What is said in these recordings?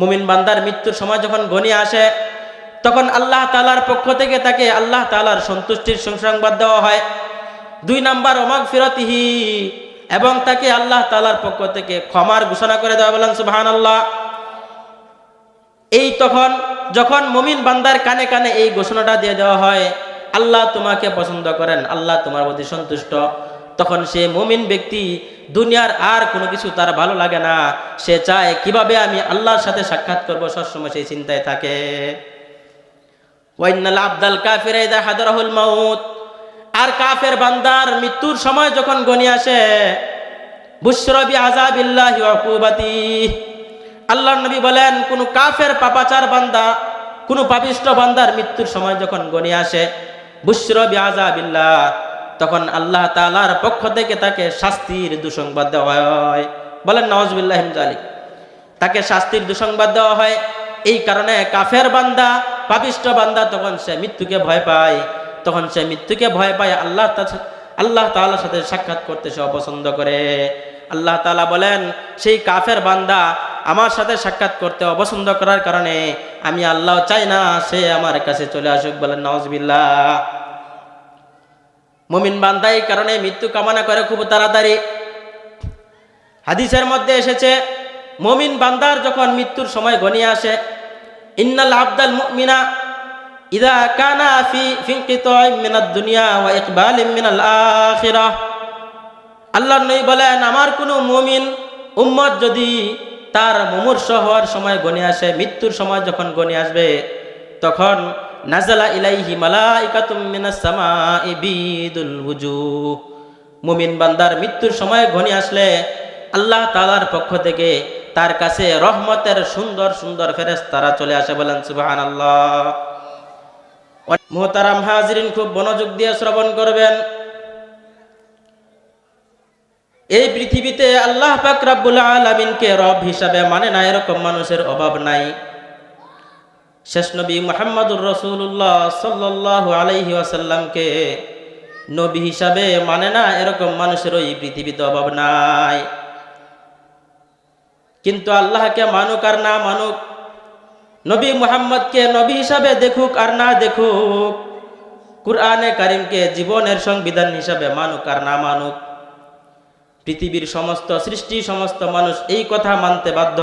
মুমিন বান্দার মৃত্যুর সময় যখন ঘনিয়ে আসে তখন আল্লাহ তাআলার পক্ষ থেকে তাকে আল্লাহ তাআলার সন্তুষ্টির সুসংবাদ দেওয়া হয়। 2 নাম্বার মাগফিরাতিহি, এবং তাকে আল্লাহ তাআলার পক্ষ থেকে ক্ষমার ঘোষণা করে দেওয়া। বলেন সুবহানাল্লাহ। এই তখন যখন মুমিন বান্দার কানে কানে এই ঘোষণাটা দিয়ে দেওয়া হয়, আল্লাহ তোমাকে পছন্দ করেন, আল্লাহ তোমার প্রতি সন্তুষ্ট, তখন সে মুমিন ব্যক্তি দুনিয়ার আর কোনো কিছু তার ভালো লাগে না। সে চায় কিভাবে আমি আল্লাহর সাথে সাক্ষাৎ করব, সবসময় সেই চিন্তায় থাকে। ওয়াইনাল আবদাল কাফির ইযা হাদারাহুল মাউত, আর কাফের বান্দার মৃত্যুর সময় যখন ঘনিয়ে আসে, বুশরা বিআযাবিল্লাহি ওয়া উকুবাতি, আল্লাহর নবী বলেন কোন কাফের পাপাচার বান্দা, কোন পাপিষ্ঠ বান্দার মৃত্যুর সময় যখন ঘনিয়ে আসে, বুশরা বিআযাবিল্লাহ, তখন আল্লাহ তাআলার পক্ষ থেকে তাকে শাস্তির দুঃসংবাদ দেওয়া হয়। বলেন নাউযুবিল্লাহি মিন যালিক। তাকে শাস্তির দুঃসংবাদ দেওয়া হয়। এই কারণে কাফের বান্দা, পাপিষ্ঠ বান্দা তখন সে মৃত্যুকে ভয় পায়, তখন সে মৃত্যুকে ভয় পায়, আল্লাহ তাআলার সাথে সাক্ষাৎ করতে সে অপছন্দ করে। আল্লাহ তাআলা বলেন সেই কাফের বান্দা আমার সাথে সাক্ষাৎ করতে অপছন্দ করার কারণে আমি আল্লাহ চাই না সে আমার কাছে চলে আসুক। বলেন নাউযুবিল্লাহ। মুমিন বান্দা এই কারণে মৃত্যু কামনা করে খুব তাড়াতাড়ি। হাদিসের মধ্যে এসেছে মুমিন বান্দার যখন মৃত্যুর সময় ঘনিয়ে আসে, ইন্নাল আবদাল মুমিনা ইযা কানা ফি ইনকিতাইম মিনাদ দুনিয়া ওয়া ইকবালিম মিনাল আখিরাহ, আল্লাহর নবী বলেন আমার কোনো মুমিন উম্মত যদি তার মুমূর্ষ হওয়ার সময় ঘনিয়ে আসে, মৃত্যুর সময় যখন ঘনিয়ে আসবে, তখন নাজালা ইলাইহি মালাইকাতুম মিনাস সামাই বিদুল ওয়ুজুহ, মুমিন বান্দার মৃত্যুর সময় ঘনিয়ে আসলে আল্লাহ তাআলার পক্ষ থেকে তার কাছে রহমতের সুন্দর সুন্দর ফেরেশতারা চলে আসে। বলেন সুবহানাল্লাহ। মুহতারাম হাজিরিন, খুব মনোযোগ দিয়ে শ্রবণ করবেন। এই পৃথিবীতে আল্লাহ পাক রব্বুল আলামিনকে রব হিসাবে মানে না এরকম মানুষের অভাব নাই। শেষ নবী মুহাম্মদুর রাসূলুল্লাহ সাল্লাল্লাহু আলাইহি ওয়াসাল্লামকে নবী হিসাবে মানে না এরকম মানুষের এই পৃথিবীতে অভাব নাই। কিন্তু আল্লাহকে মানুক আর না মানুক, নবী মুহাম্মদকে নবী হিসাবে দেখুক আর না দেখুক, কুরআনে কারীমকে জীবনের সংবিধান হিসাবে মানুক আর না মানুক, পৃথিবীর সমস্ত সৃষ্টি, সমস্ত মানুষ এই কথা মানতে বাধ্য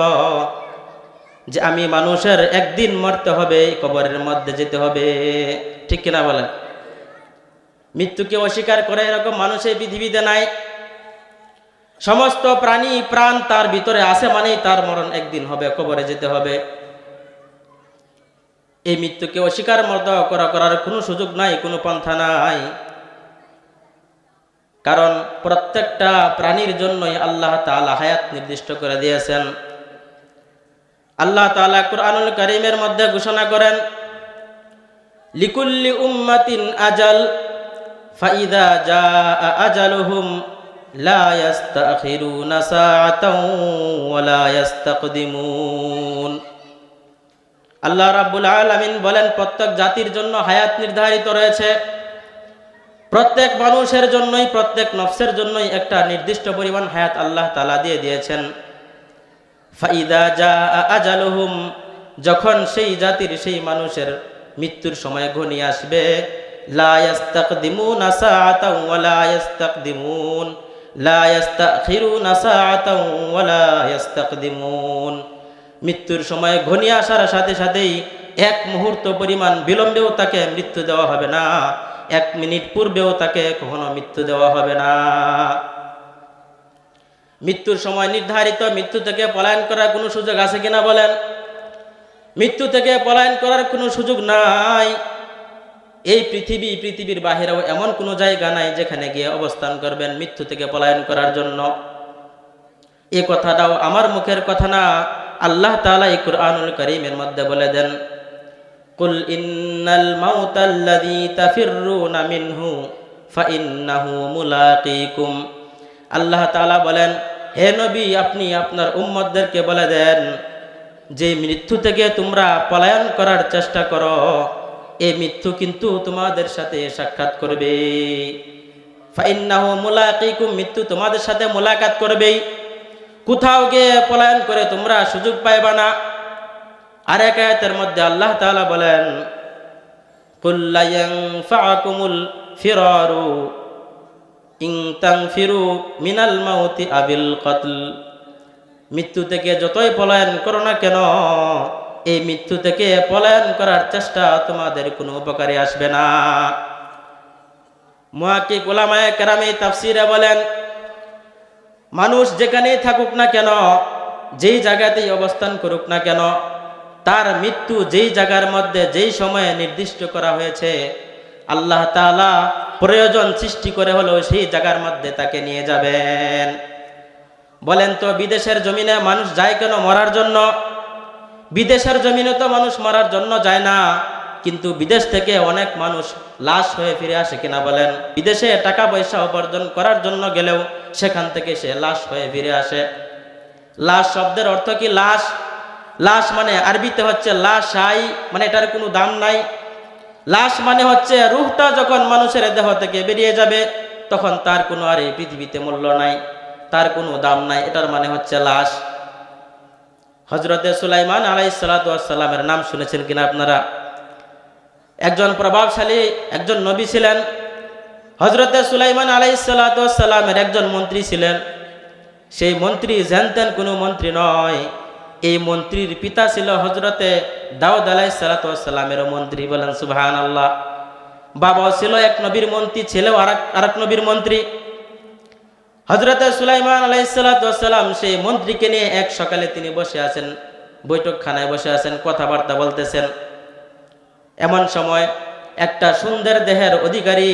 যে আমি মানুষের একদিন মরতে হবে, কবরের মধ্যে যেতে হবে। ঠিক কিনা বলেন? মৃত্যুকে অস্বীকার করে এরকম মানুষ এই পৃথিবীতে নাই। সমস্ত প্রাণী প্রাণ তার ভিতরে আছে, মানেই তার মরণ একদিন হবে, কবরে যেতে হবে। এই মৃত্যুকে অস্বীকার করার কোনো সুযোগ নাই, কোনো পন্থা নাই। কারণ প্রত্যেকটা প্রাণীর জন্যই আল্লাহ তাআলা হায়াত নির্দিষ্ট করে দিয়েছেন। আল্লাহ তাআলা কুরআনুল কারীমের মধ্যে ঘোষণা করেন, লিকুল্লি উম্মাতিন আজাল ফাইদা জাআ আজালুহুম লা ইস্তাখিরুনা সাআতাও ওয়া লা ইস্তাকদিমুন। আল্লাহ রাব্বুল আলামিন বলেন প্রত্যেক জাতির জন্য হায়াত নির্ধারিত রয়েছে, প্রত্যেক মানুষের জন্যই, প্রত্যেক নফসের জন্যই একটা নির্দিষ্ট পরিমাণ হায়াত আল্লাহ তাআলা দিয়ে দিয়েছেন। ফাইদা জাআ আজালুহুম, যখন সেই জাতির, সেই মানুষের মৃত্যুর সময় ঘনিয়ে আসবে, লা ইস্তাকদিমুনা সাআতাও ওয়া লা ইস্তাকদিমুন, লা ইস্তাখিরুনা সাআতাও ওয়া লা ইস্তাকদিমুন। মৃত্যুর সময় ঘনিয়ে আসার সাথে সাথেই এক মুহূর্ত পরিমাণ বিলম্বেও তাকে মৃত্যু দেওয়া হবে না, 1 মিনিট পূর্বেও তাকে কখনো মৃত্যু দেওয়া হবে না। মৃত্যুর সময় নির্ধারিত, মৃত্যু থেকে পলায়ন করার কোনো সুযোগ আছে কিনা বলেন? মৃত্যু থেকে পলায়ন করার কোনো সুযোগ নাই। এই পৃথিবীর বাহিরেও এমন কোনো জায়গা নাই যেখানে গিয়ে অবস্থান করবেন মৃত্যু থেকে পলায়ন করার জন্য। এই কথাটাও আমার মুখের কথা না, আল্লাহ তাআলা এই কুরআনুল কারীমের মধ্যে বলে দেন, কুল ইন্নাল মাউতাল্লাযী তাফিররুনা মিনহু ফাইন্নাহু মুলাকীকুম। আল্লাহ তাআলা বলেন, হে নবী, আপনি আপনার উম্মতদেরকে বলে দেন যে মৃত্যু থেকে তোমরা পলায়ন করার চেষ্টা করো, এই মৃত্যু কিন্তু তোমাদের সাথে সাক্ষাৎ করবে। ফাইন্নাহু মুলাকীকুম, মৃত্যু তোমাদের সাথে মোলাকাত করবেই। কোথাও গিয়ে পলায়ন করে তোমরা সুযোগ পাইবা না। আর এক আয়াতের মধ্যে আল্লাহ তাআলা বলেন, কুল লা ইয়ানফাকুমুল ফিরারু ইন তানফিরু মিনাল মাউতি আবিল কতল। মৃত্যু থেকে যতই পলায়ন করো না কেন, এই মৃত্যু থেকে পলায়ন করার চেষ্টা তোমাদের কোনো উপকারে আসবে না। মুহাক্কিক উলামায়ে কেরামে তাফসীরে বলেন, মানুষ যেখানেই থাকুক না কেন, যেই জায়গাতেই অবস্থান করুক না কেন, তার মৃত্যু যেই জায়গার মধ্যে যেই সময়ে নির্দিষ্ট করা হয়েছে, আল্লাহ তাআলা প্রয়োজন সৃষ্টি করে হলেও সেই জায়গার মধ্যে তাকে নিয়ে যাবেন। বলেন তো, বিদেশের জমিনে মানুষ যায় কেন? মরার জন্য। বিদেশের জমিনে তো মানুষ মরার জন্য যায় না, কিন্তু বিদেশ থেকে অনেক মানুষ লাশ হয়ে ফিরে আসে কিনা বলেন? বিদেশে টাকা পয়সা উপার্জন করার জন্য গেলেও সেখান থেকে সে লাশ হয়ে ফিরে আসে। লাশ শব্দের অর্থ কি? লাশ, লাশ মানে আরবিতে হচ্ছে লাশাই, মানে এটার কোনো দাম নাই। লাশ মানে হচ্ছে রূহটা যখন মানুষের দেহ থেকে বেরিয়ে যাবে, তখন তার কোনো আর এই পৃথিবীতে মূল্য নাই, তার কোনো দাম নাই, এটার মানে হচ্ছে লাশ। হযরতে সুলাইমান আলাইহিস সালাতু ওয়াস সালামের নাম শুনেছেন কিনা আপনারা? একজন প্রভাবশালী একজন নবী ছিলেন। হযরতে সুলাইমান আলাইহিস সালাতু ওয়াস সালামের একজন মন্ত্রী ছিলেন। সেই মন্ত্রী জানতেন কোনো মন্ত্রী নয়, এই মন্ত্রীর পিতা ছিল হযরতে দাউদ আলাইহিস সালাতু ওয়াস সালামের মন্ত্রী। বলেন সুবহানাল্লাহ। বাবাও ছিল এক নবীর মন্ত্রী, ছেলেও আরেক নবীর মন্ত্রী। হযরতে সুলাইমান আলাইহিস সালাতু ওয়াস সালাম সেই মন্ত্রীকে নিয়ে এক সকালে তিনি বসে আছেন, বৈঠকখানায় বসে আছেন, কথাবার্তা বলতেছেন। এমন সময় একটা সুন্দর দেহের অধিকারী,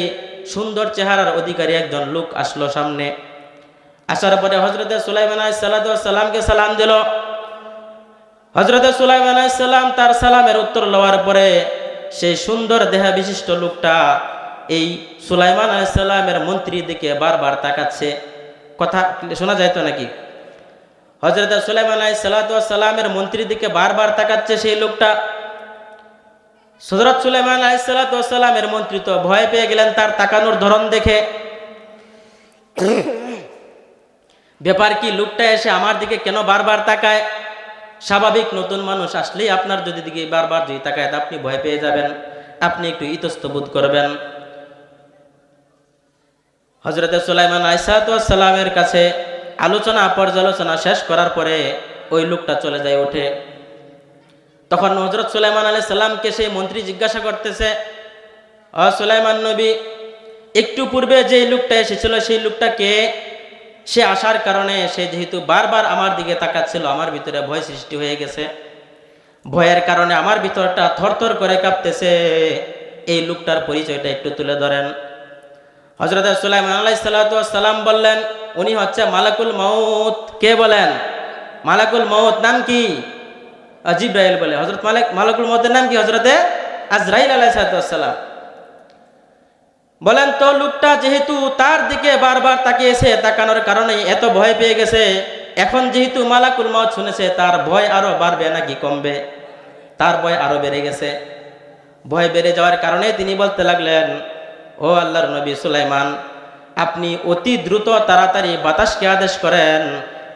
সুন্দর চেহারার অধিকারী একজন লোক আসলো সামনে। আসার পরে হযরতে সুলাইমান আলাইহিস সালাতু ওয়াস সালামকে সালাম দিল। হযরতে সুলাইমান আলাইহিস সালাম তার সালামের উত্তর লওয়ার পরে সেই সুন্দর দেহ বিশিষ্ট লোকটা এই সুলাইমান আলাইহিস সালামের মন্ত্রীর দিকে বারবার তাকাচ্ছে। কথা শোনা যায় তো নাকি? হযরতে সুলাইমান আলাইহিস সালাতু ওয়াস সালামের মন্ত্রীর দিকে বারবার তাকাচ্ছে সেই লোকটা। হযরত সুলাইমান আলাইহিস সালাতু ওয়াস সালামের মন্ত্রী তো ভয় পেয়ে গেলেন তার তাকানোর ধরন দেখে। ব্যাপার কি, লোকটা এসে আমার দিকে কেন বারবার তাকায়? স্বাভাবিক নতুন মানুষ আসলেই আপনার যদি দিকে বারবার যদি তাকায়, আপনি ভয় পেয়ে যাবেন, আপনি একটু ইতস্ত বোধ করবেন। হযরতে সুলাইমান আলাইহিস সালামের কাছে আলোচনা পর্যালোচনা শেষ করার পরে ওই লোকটা চলে যায় উঠে। তখন হযরত সুলাইমান আলাইহিস সালামকে সেই মন্ত্রী জিজ্ঞাসা করতেছে, ও সুলাইমান নবী, একটু পূর্বে যে লোকটা এসেছিল সেই লোকটা কে? সে আসার কারণে সে যেহেতু বারবার আমার দিকে তাকাচ্ছিল, আমার ভিতরে ভয় সৃষ্টি হয়ে গেছে, ভয়ের কারণে আমার ভিতরটা থরথর করে কাঁপতেছে। এই লোকটার পরিচয়টা একটু তুলে ধরেন। হযরত সুলাইমান আলাইহিস সালাম বললেন, উনি হচ্ছে মালাকুল মউত। কে বলেন? মালাকুল মউত। নাম কি? জিবরাইল বলে। হযরত মালাকুল মউতের নাম কি? হযরতে আজরাইল আলাইহিস সালাম। বলেন তো, লোকটা যেহেতু তার দিকে বারবার তাকিয়েছে, তাকানোর কারণে এত ভয় পেয়ে গেছে, এখন যেহেতু মালাকুল মউত শুনেছে, তার ভয় আরো বাড়বে নাকি কমবে? তার ভয় আরো বেড়ে গেছে। ভয় বেড়ে যাওয়ার কারণে তিনি বলতে লাগলেন, ও আল্লাহর নবী সুলাইমান, আপনি অতি দ্রুত তাড়াতাড়ি বাতাসকে আদেশ করেন,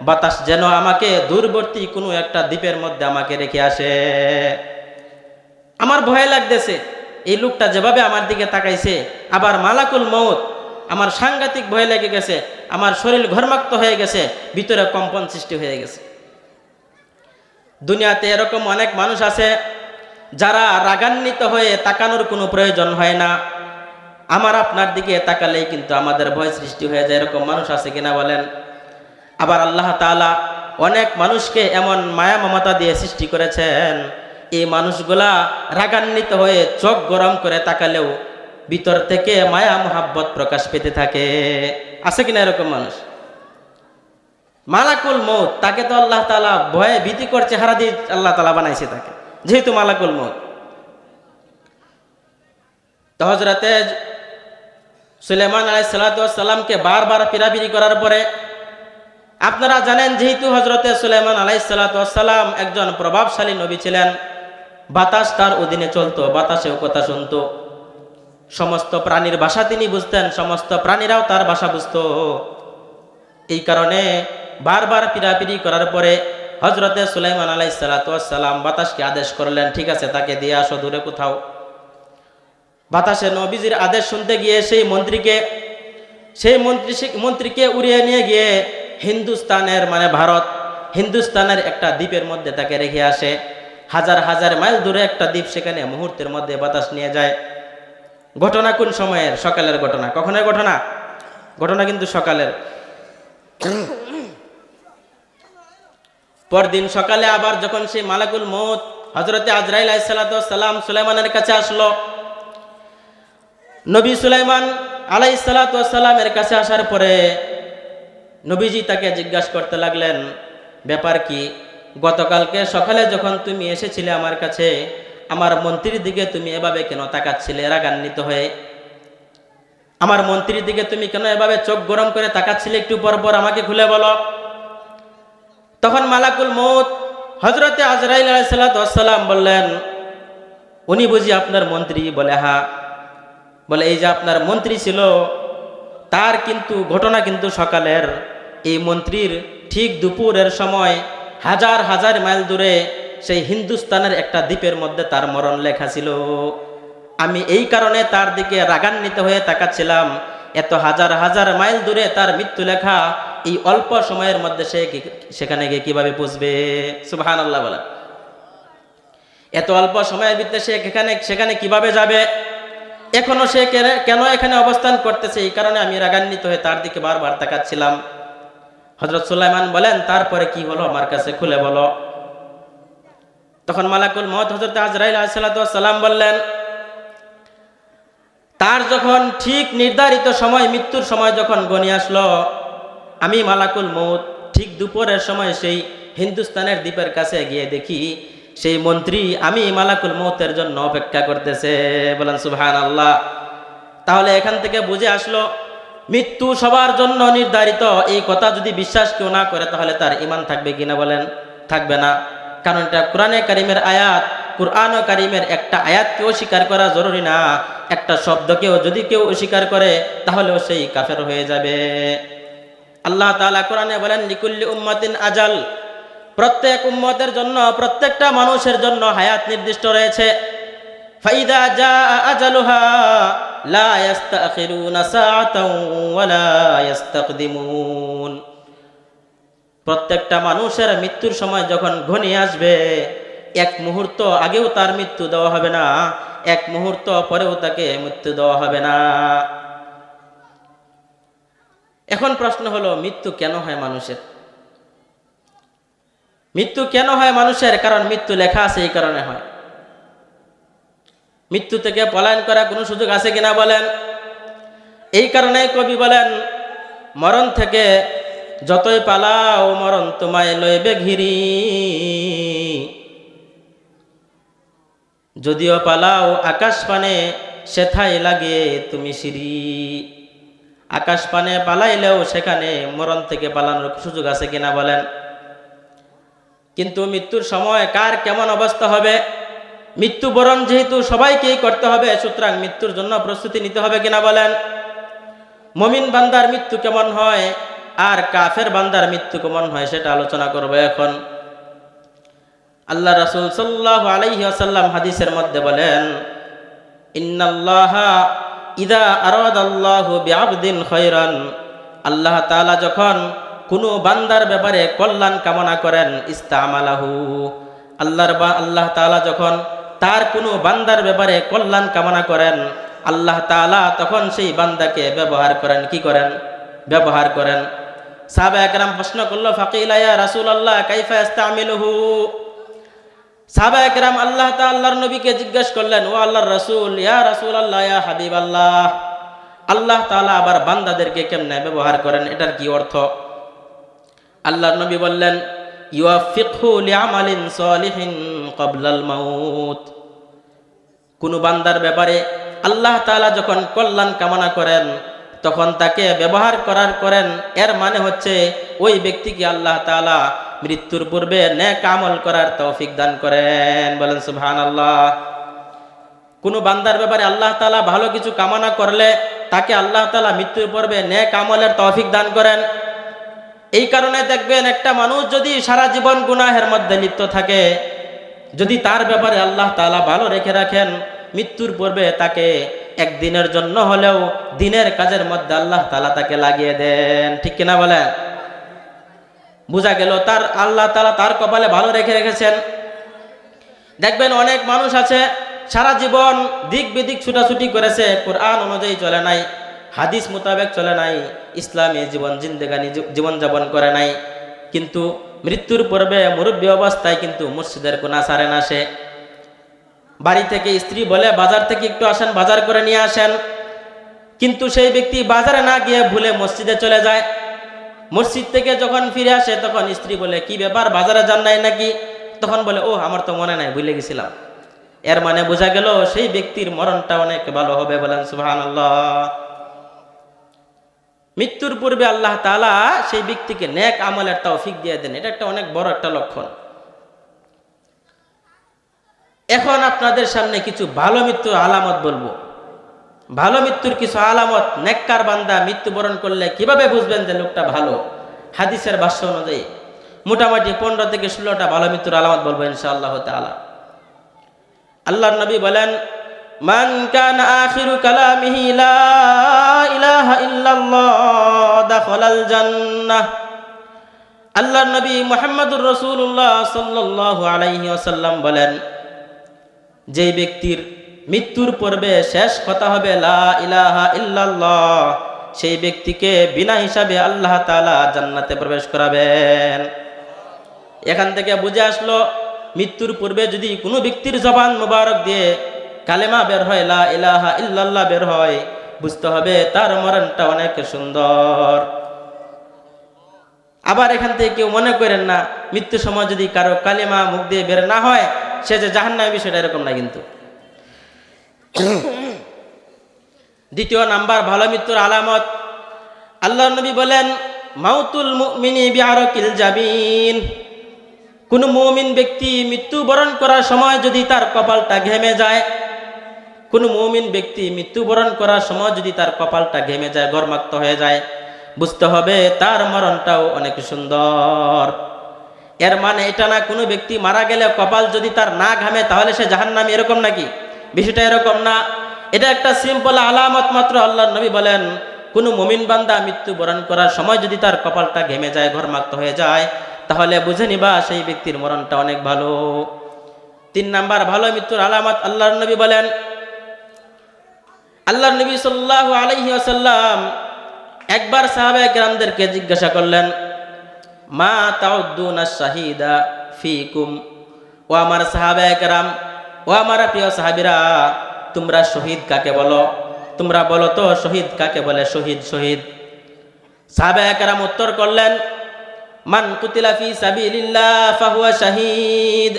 বাতাস যেন আমাকে দূরবর্তী কোনো একটা দ্বীপের মধ্যে আমাকে রেখে আসে। আমার ভয় লাগতেছে, এই লোকটা যেভাবে আমার দিকে তাকাইছে, আবার মালাকুল মউত, আমার সাংঘাতিক ভয় লেগে গেছে, আমার শরীর ঘর্মাক্ত হয়ে গেছে, ভিতরে কম্পন সৃষ্টি হয়ে গেছে। দুনিয়াতে এরকম অনেক মানুষ আছে যারা রাগান্বিত হয়ে তাকানোর কোনো প্রয়োজন হয় না, আমার আপনার দিকে তাকালেই কিন্তু আমাদের ভয় সৃষ্টি হয়ে যায়। এরকম মানুষ আছে কিনা বলেন? আবার আল্লাহ তাআলা অনেক মানুষকে এমন মায়া মমতা দিয়ে সৃষ্টি করেছেন, এই মানুষগুলা রাগান্বিত হয়ে চোখ গরম করে তাকালেও ভিতর থেকে মায়া মোহাব্বত প্রকাশ পেতে থাকে। আছে কিনা এরকম মানুষ? মালাকুল মউত, তাকে তো আল্লাহ তাআলা ভয়ে ভীতিকর চেহারা দিয়ে আল্লাহ তাআলা বানাইছে তাকে, যেহেতু মালাকুল মউত। তো হযরতে সুলাইমান আলাইহিস সালামকে বারবার পিরাপিরি করার পরে, আপনারা জানেন যেহেতু হযরতে সুলাইমান আলাইহিস সালাম একজন প্রভাবশালী নবী ছিলেন, বাতাস তার অধীনে চলতো, বাতাসেও কথা শুনতো, সমস্ত প্রাণীর ভাষা তিনি বুঝতেন, সমস্ত প্রাণীরাও তার ভাষা বুঝতো। এই কারণে বারবার পিরাপিরি করার পরে হযরতে সুলাইমান আলাইহিস সালাতু ওয়াস সালাম বাতাসকে আদেশ করলেন, ঠিক আছে তাকে দিয়ে আসো দূরে কোথাও। বাতাসে নবীজির আদেশ শুনতে গিয়ে সেই মন্ত্রীকে উড়িয়ে নিয়ে গিয়ে হিন্দুস্তানের মানে ভারত হিন্দুস্তানের একটা দ্বীপের মধ্যে তাকে রেখে আসে। হাজার হাজার মাইল দূরে একটা দ্বীপ, সেখানে মুহূর্তের মধ্যে বাতাস নিয়ে যায়। ঘটনা কোন সময়ের? সকালের ঘটনা। কখনের ঘটনা? ঘটনা কিন্তু সকালের। পরদিন সকালে আবার যখন সেই মালাকুল মউত হযরতে আজরাইল আলাইহিস সালাতু ওয়াস সালাম সুলাইমানের কাছে আসলো, নবী সুলাইমান আলাইহিস সালাতু ওয়াস সালামের কাছে আসার পরে নবীজি তাকে জিজ্ঞাসা করতে লাগলেন, ব্যাপার কি? গতকালকে সকালে যখন তুমি এসেছিলে আমার কাছে, আমার মন্ত্রীর দিকে তুমি এভাবে কেন তাকাচ্ছিলে রাগান্বিত হয়ে? আমার মন্ত্রীর দিকে তুমি কেন এভাবে চোখ গরম করে তাকাচ্ছিলে? একটু পর পর আমাকে খুলে বলো। তখন মালাকুল মউত হযরতে আজরাইল আলাইহিস সালাতু ওয়াস সালাম বললেন, উনি বুঝি আপনার মন্ত্রী? বলে হ্যাঁ। বলে এই যে আপনার মন্ত্রী ছিল, তার কিন্তু ঘটনা কিন্তু সকালের। এই মন্ত্রীর ঠিক দুপুরের সময় হাজার হাজার মাইল দূরে সেই হিন্দুস্তানের একটা দ্বীপের মধ্যে তার মরণ লেখা ছিল। আমি এই কারণে তার দিকে রাগান্বিত হয়ে তাকাচ্ছিলাম। এত হাজার হাজার মাইল দূরে তার মৃত্যু লেখা, এই অল্প সময়ের মধ্যে সেখানে গিয়ে কিভাবে পৌঁছবে? সুবহানাল্লাহ বলেন। এত অল্প সময়ের ভিতরে সেখানে কিভাবে যাবে? এখনো সে কেন এখানে অবস্থান করতেছে, এই কারণে আমি রাগান্বিত হয়ে তার দিকে বারবার তাকাচ্ছিলাম। হযরত সুলাইমান বলেন, তারপরে কি হলো আমার কাছে খুলে বলো। তখন মালাকুল মউত হযরত আজরাইল আলাইহিস সালাতু ওয়াস সালাম বললেন, তার যখন ঠিক নির্ধারিত সময়, মৃত্যুর সময় যখন গণিয়ে আসলো, আমি মালাকুল মউত ঠিক দুপুরের সময় সেই হিন্দুস্তানের দ্বীপের কাছে গিয়ে দেখি সেই মন্ত্রী আমি মালাকুল মউতের জন্য অপেক্ষা করতেছে। বলেন সুবহানাল্লাহ। তাহলে এখান থেকে বুঝে আসলো, মৃত্যু সবার জন্য নির্ধারিত। এই কথা যদি বিশ্বাস কেউ না করে, তাহলে তার ঈমান থাকবে কিনা? বলেন থাকবে না। কারণ এটা কোরআনে কারিমের আয়াত। কুরআন ও কারিমের একটা আয়াতকে অস্বীকার করা জরুরি না, একটা শব্দকেও যদি কেউ অস্বীকার করে তাহলেও সেই কাফের হয়ে যাবে। আল্লাহ তাআলা কোরআনে বলেন, লিকুল্লি উম্মাতিন আজাল, প্রত্যেক উম্মতের জন্য, প্রত্যেকটা মানুষের জন্য হায়াত নির্দিষ্ট রয়েছে। ফাইদা জাআ আজালুহা লা ইস্তাখিরুনা সাআতাও ওয়া লা ইস্তাকদিমুন। প্রত্যেকটা মানুষের মৃত্যুর সময় যখন ঘনিয়ে আসবে, এক মুহূর্ত আগেও তার মৃত্যু দেওয়া হবে না, এক মুহূর্ত পরেও তাকে মৃত্যু দেওয়া হবে না। এখন প্রশ্ন হলো, মৃত্যু কেন হয় মানুষের? মৃত্যু কেন হয় মানুষের? কারণ মৃত্যু লেখা আছে, এই কারণে হয়। মৃত্যু থেকে পলায়ন করার কোনো সুযোগ আছে কিনা বলেন? এই কারণে কবি বলেন, মরণ থেকে যতই পালাও মরণ তোমায় লইবে ঘিরি, যদিও পালাও আকাশ পানে সেথায় লাগে তুমি সিঁড়ি। আকাশ পানে পালাইলেও সেখানে মরণ থেকে পালানোর সুযোগ আছে কিনা বলেন? কিন্তু মৃত্যুর সময় কার কেমন অবস্থা হবে? মৃত্যুবরণ যেহেতু সবাইকেই করতে হবে, সুতরাং মৃত্যুর জন্য প্রস্তুতি নিতে হবে কিনা বলেন? মুমিন বান্দার মৃত্যু কেমন হয় আর কাফের বান্দার মৃত্যু কেমন হয় সেটা আলোচনা করব এখন। আল্লাহ রাসূল সাল্লাল্লাহু আলাইহি ওয়াসাল্লাম হাদিসের মধ্যে বলেন, ইন্নাল্লাহা ইযা আরাদাল্লাহু বিআবদিন খায়রান, আল্লাহ তাআলা যখন কোনো বান্দার ব্যাপারে কল্যাণ কামনা করেন, ইস্তামালাহু, আল্লাহ তাআলা যখন তার কোনো বান্দার ব্যাপারে কল্যাণ কামনা করেন, আল্লাহ তাআলা তখন সেই বান্দাকে ব্যবহার করেন। কি করেন? ব্যবহার করেন। সাহাবায়ে কেরাম প্রশ্ন করলো, ফাকিলা ইয়া রাসূলুল্লাহ কাইফা ইস্তামিলুহু। সাহাবায়ে কেরাম আল্লাহ তাআলার নবীকে জিজ্ঞাসা করলেন, ও আল্লাহর রাসূল, ইয়া রাসূলুল্লাহ, ইয়া হাবিবাল্লাহ, আল্লাহ তাআলা আবার বান্দাদেরকে কেমনে ব্যবহার করেন, এটার কি অর্থ? আল্লাহর নবী বললেন, ইউয়াফিকহু লিআমালিন সালিহিন ক্বাবলাল মাউত। কোন বান্দার ব্যাপারে আল্লাহ তাআলা যখন কল্যাণ কামনা করেন, তখন তাকে ব্যবহার করেন। এর মানে হচ্ছে ওই ব্যক্তিকে আল্লাহ তাআলা মৃত্যুর পূর্বে নেক আমল করার তৌফিক দান করেন। বলেন সুবহানাল্লাহ। কোন বান্দার ব্যাপারে আল্লাহ তাআলা ভালো কিছু কামনা করলে তাকে আল্লাহ তাআলা মৃত্যুর পূর্বে নেক আমলের তৌফিক দান করেন। এই কারণে দেখবেন একটা মানুষ যদি সারা জীবন গুনাহের মধ্যে লিপ্ত থাকে, যদি তার ব্যাপারে আল্লাহ তাআলা ভালো রেখে রাখেন, মৃত্যুর পূর্বে তাকে একদিনের জন্য হলেও দিনের কাজের মধ্যে আল্লাহ তাআলা তাকে লাগিয়ে দেন। ঠিক কিনা বলেন? বোঝা গেল তার আল্লাহ তাআলা তার কপালে ভালো রেখে রেখেছেন। দেখবেন অনেক মানুষ আছে সারা জীবন দিক বিদিক ছুটাছুটি করেছে, কোরআন অনুযায়ী চলে নাই, হাদিস মোতাবেক চলে নাই, ইসলামী জীবনযাপন করে নাই, কিন্তু মৃত্যুর পূর্বে মুরব্বী অবস্থায় কিন্তু মসজিদের কোনা ছাড়ে না। সে বাড়ি থেকে স্ত্রী বলে বাজার থেকে একটু আসেন, বাজার করে নিয়ে আসেন, কিন্তু সেই ব্যক্তি বাজারে না গিয়ে ভুলে মসজিদে চলে যায়। মসজিদ থেকে যখন ফিরে আসে তখন স্ত্রী বলে কি ব্যাপার, বাজারে যান নাই নাকি? তখন বলে ও আমার তো মনে নাই, ভুলে গেছিলাম। এর মানে বোঝা গেল সেই ব্যক্তির মরণটা অনেক ভালো হবে। বলেন সুবহানাল্লাহ। মৃত্যুর পূর্বে আল্লাহ তাআলা সেই ব্যক্তিকে নেক আমলের তৌফিক দিয়ে দেন, এটা একটা অনেক বড় একটা লক্ষণ। এখন আপনাদের সামনে কিছু ভালো মৃত্যুর আলামত বলবো। ভালো মৃত্যুর কিছু আলামত, নেককার বান্দা মৃত্যুবরণ করলে কিভাবে বুঝবেন যে লোকটা ভালো। হাদিসের ভাষ্য অনুযায়ী মোটামুটি 15 থেকে 16টা ভালো মৃত্যুর আলামত বলবো ইনশাআল্লাহ তাআলা। আল্লাহর নবী বলেন, মান কানা আখিরু কালামিহি লা ইলাহা ইল্লাল্লাহ দাখালাল জান্নাহ। আল্লাহর নবী মুহাম্মদুর রাসূলুল্লাহ সাল্লাল্লাহু আলাইহি ওয়াসাল্লাম বলেন, যেই ব্যক্তির মৃত্যুর পূর্বে শেষ কথা হবে লা ইলাহা ইল্লাল্লাহ, সেই ব্যক্তিকে বিনা হিসাবে আল্লাহ তাআলা জান্নাতে প্রবেশ করাবেন। এখান থেকে বুঝে আসলো মৃত্যুর পূর্বে যদি কোনো ব্যক্তির জবান মুবারক দিয়ে কালেমা বের হয়, লা ইলাহা ইল্লাল্লাহ বের হয়, বুঝতে হবে তার মরণটা অনেক সুন্দর। আবার এখান থেকে কেউ মনে করেন না মৃত্যুর সময় যদি কারো কালেমা মুখ দিয়ে বের না হয় সে যে জাহান্নামী, বিষয়টা এরকম না কিন্তু। দ্বিতীয় নাম্বার ভালো মৃত্যুর আলামত, আল্লাহর নবী বলেন, মাউতুল মুমিনি বিআরাকিল জাবিন। কোন মুমিন ব্যক্তি মৃত্যুবরণ করার সময় যদি তার কপালটা ঘেমে যায়, কোন মুমিন ব্যক্তি মৃত্যুবরণ করার সময় যদি তার কপালটা ঘেমে যায়, গর্মাক্ত হয়ে যায়, বুঝতে হবে তার মরণটাও অনেক সুন্দর। এর মানে এটা না কোনো ব্যক্তি মারা গেলে কপাল যদি তার না ঘামে তাহলে সে জাহান্নামী, এরকম নাকি? বিষয়টা এরকম না, এটা একটা সিম্পল আলামত মাত্র। আল্লাহর নবী বলেন, কোনো মুমিন বান্দা মৃত্যুবরণ করার সময় যদি তার কপালটা ঘেমে যায়, ঘর্মাক্ত হয়ে যায়, তাহলে বুঝে নিবা সেই ব্যক্তির মরণটা অনেক ভালো। 3 নাম্বার ভালো মৃত্যুর আলামত, আল্লাহর নবী বলেন, আল্লাহর নবী সাল্লাল্লাহু আলাইহি ওয়াসাল্লাম একবার সাহাবায়ে কেরামদেরকে জিজ্ঞাসা করলেন, মা তাউদ্দুনা শাহিদা ফিকুম। ও আমার সাহাবায়ে কেরাম, ও আমার প্রিয় সাহাবীরা, তোমরা শহীদ কাকে বলো? তোমরা বলো তো শহীদ কাকে বলে? শহীদ শহীদ। সাহাবায়ে কেরাম উত্তর করলেন, মান কুতিলা ফি সাবিলিল্লাহ ফাহুয়া শাহীদ।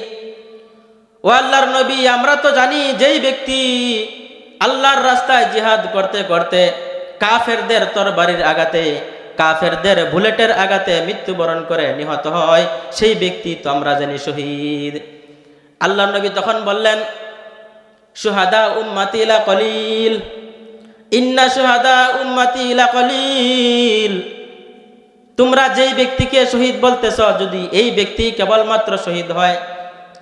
ও আল্লাহর নবী, আমরা তো জানি যেই ব্যক্তি আল্লাহর রাস্তায় জিহাদ করতে করতে কাফেরদের তরবারির আঘাতে, কাফেরদের বুলেটের আঘাতে মৃত্যুবরণ করে নিহত হয়, সেই ব্যক্তি তো আমরা জানি শহীদ। আল্লাহর নবী তখন বললেন, শুহাদা উম্মতি লা কলিল, ইন্না শুহাদা উম্মতি লা কলিল। তোমরা যেই ব্যক্তিকে শহীদ বলতেছ, যদি এই ব্যক্তি কেবলমাত্র শহীদ হয়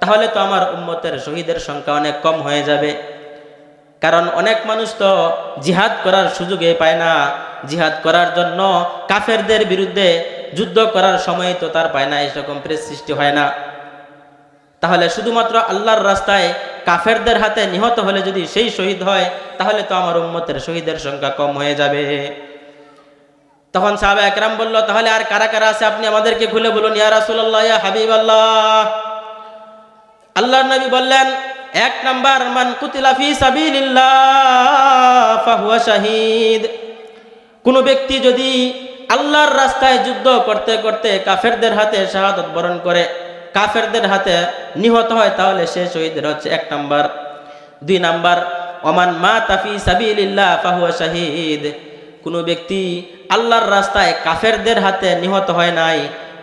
তাহলে তো আমার উম্মতের শহীদের সংখ্যা অনেক কম হয়ে যাবে। কারণ অনেক মানুষ তো জিহাদ করার সুযোগে পায় না, জিহাদ করার জন্য কাফেরদের বিরুদ্ধে যুদ্ধ করার সময় তো তার পায় না, এরকম প্রেস সৃষ্টি হয় না। তাহলে শুধুমাত্র আল্লাহর রাস্তায় কাফেরদের হাতে নিহত হলে যদি সেই শহীদ হয়, তাহলে তো আমার উম্মতের শহীদের সংখ্যা কম হয়ে যাবে। তখন সাহাবায়ে কেরাম বলল, তাহলে আর কারা কারা আছে আপনি আমাদেরকে খুলে বলুন, ইয়া রাসূলুল্লাহ, ইয়া হাবিবাল্লাহ। আল্লাহর নবী বললেন, 1 নাম্বার, মান কুতিলা ফি সাবিলিল্লাহ ফাহুয়া শাহীদ। কোন ব্যক্তি যদি আল্লাহর রাস্তায় যুদ্ধ করতে করতে কাফেরদের হাতে শাহাদাত বরণ করে, কাফেরদের হাতে নিহত হয়, তাহলে সে শহীদের হচ্ছে 1 নাম্বার। 2 নাম্বার, ওমান মাতা ফি সাবিলিল্লাহ ফাহুয়া শাহীদ। কোন ব্যক্তি আল্লাহর রাস্তায় কাফেরদের হাতে নিহত হয় নাই,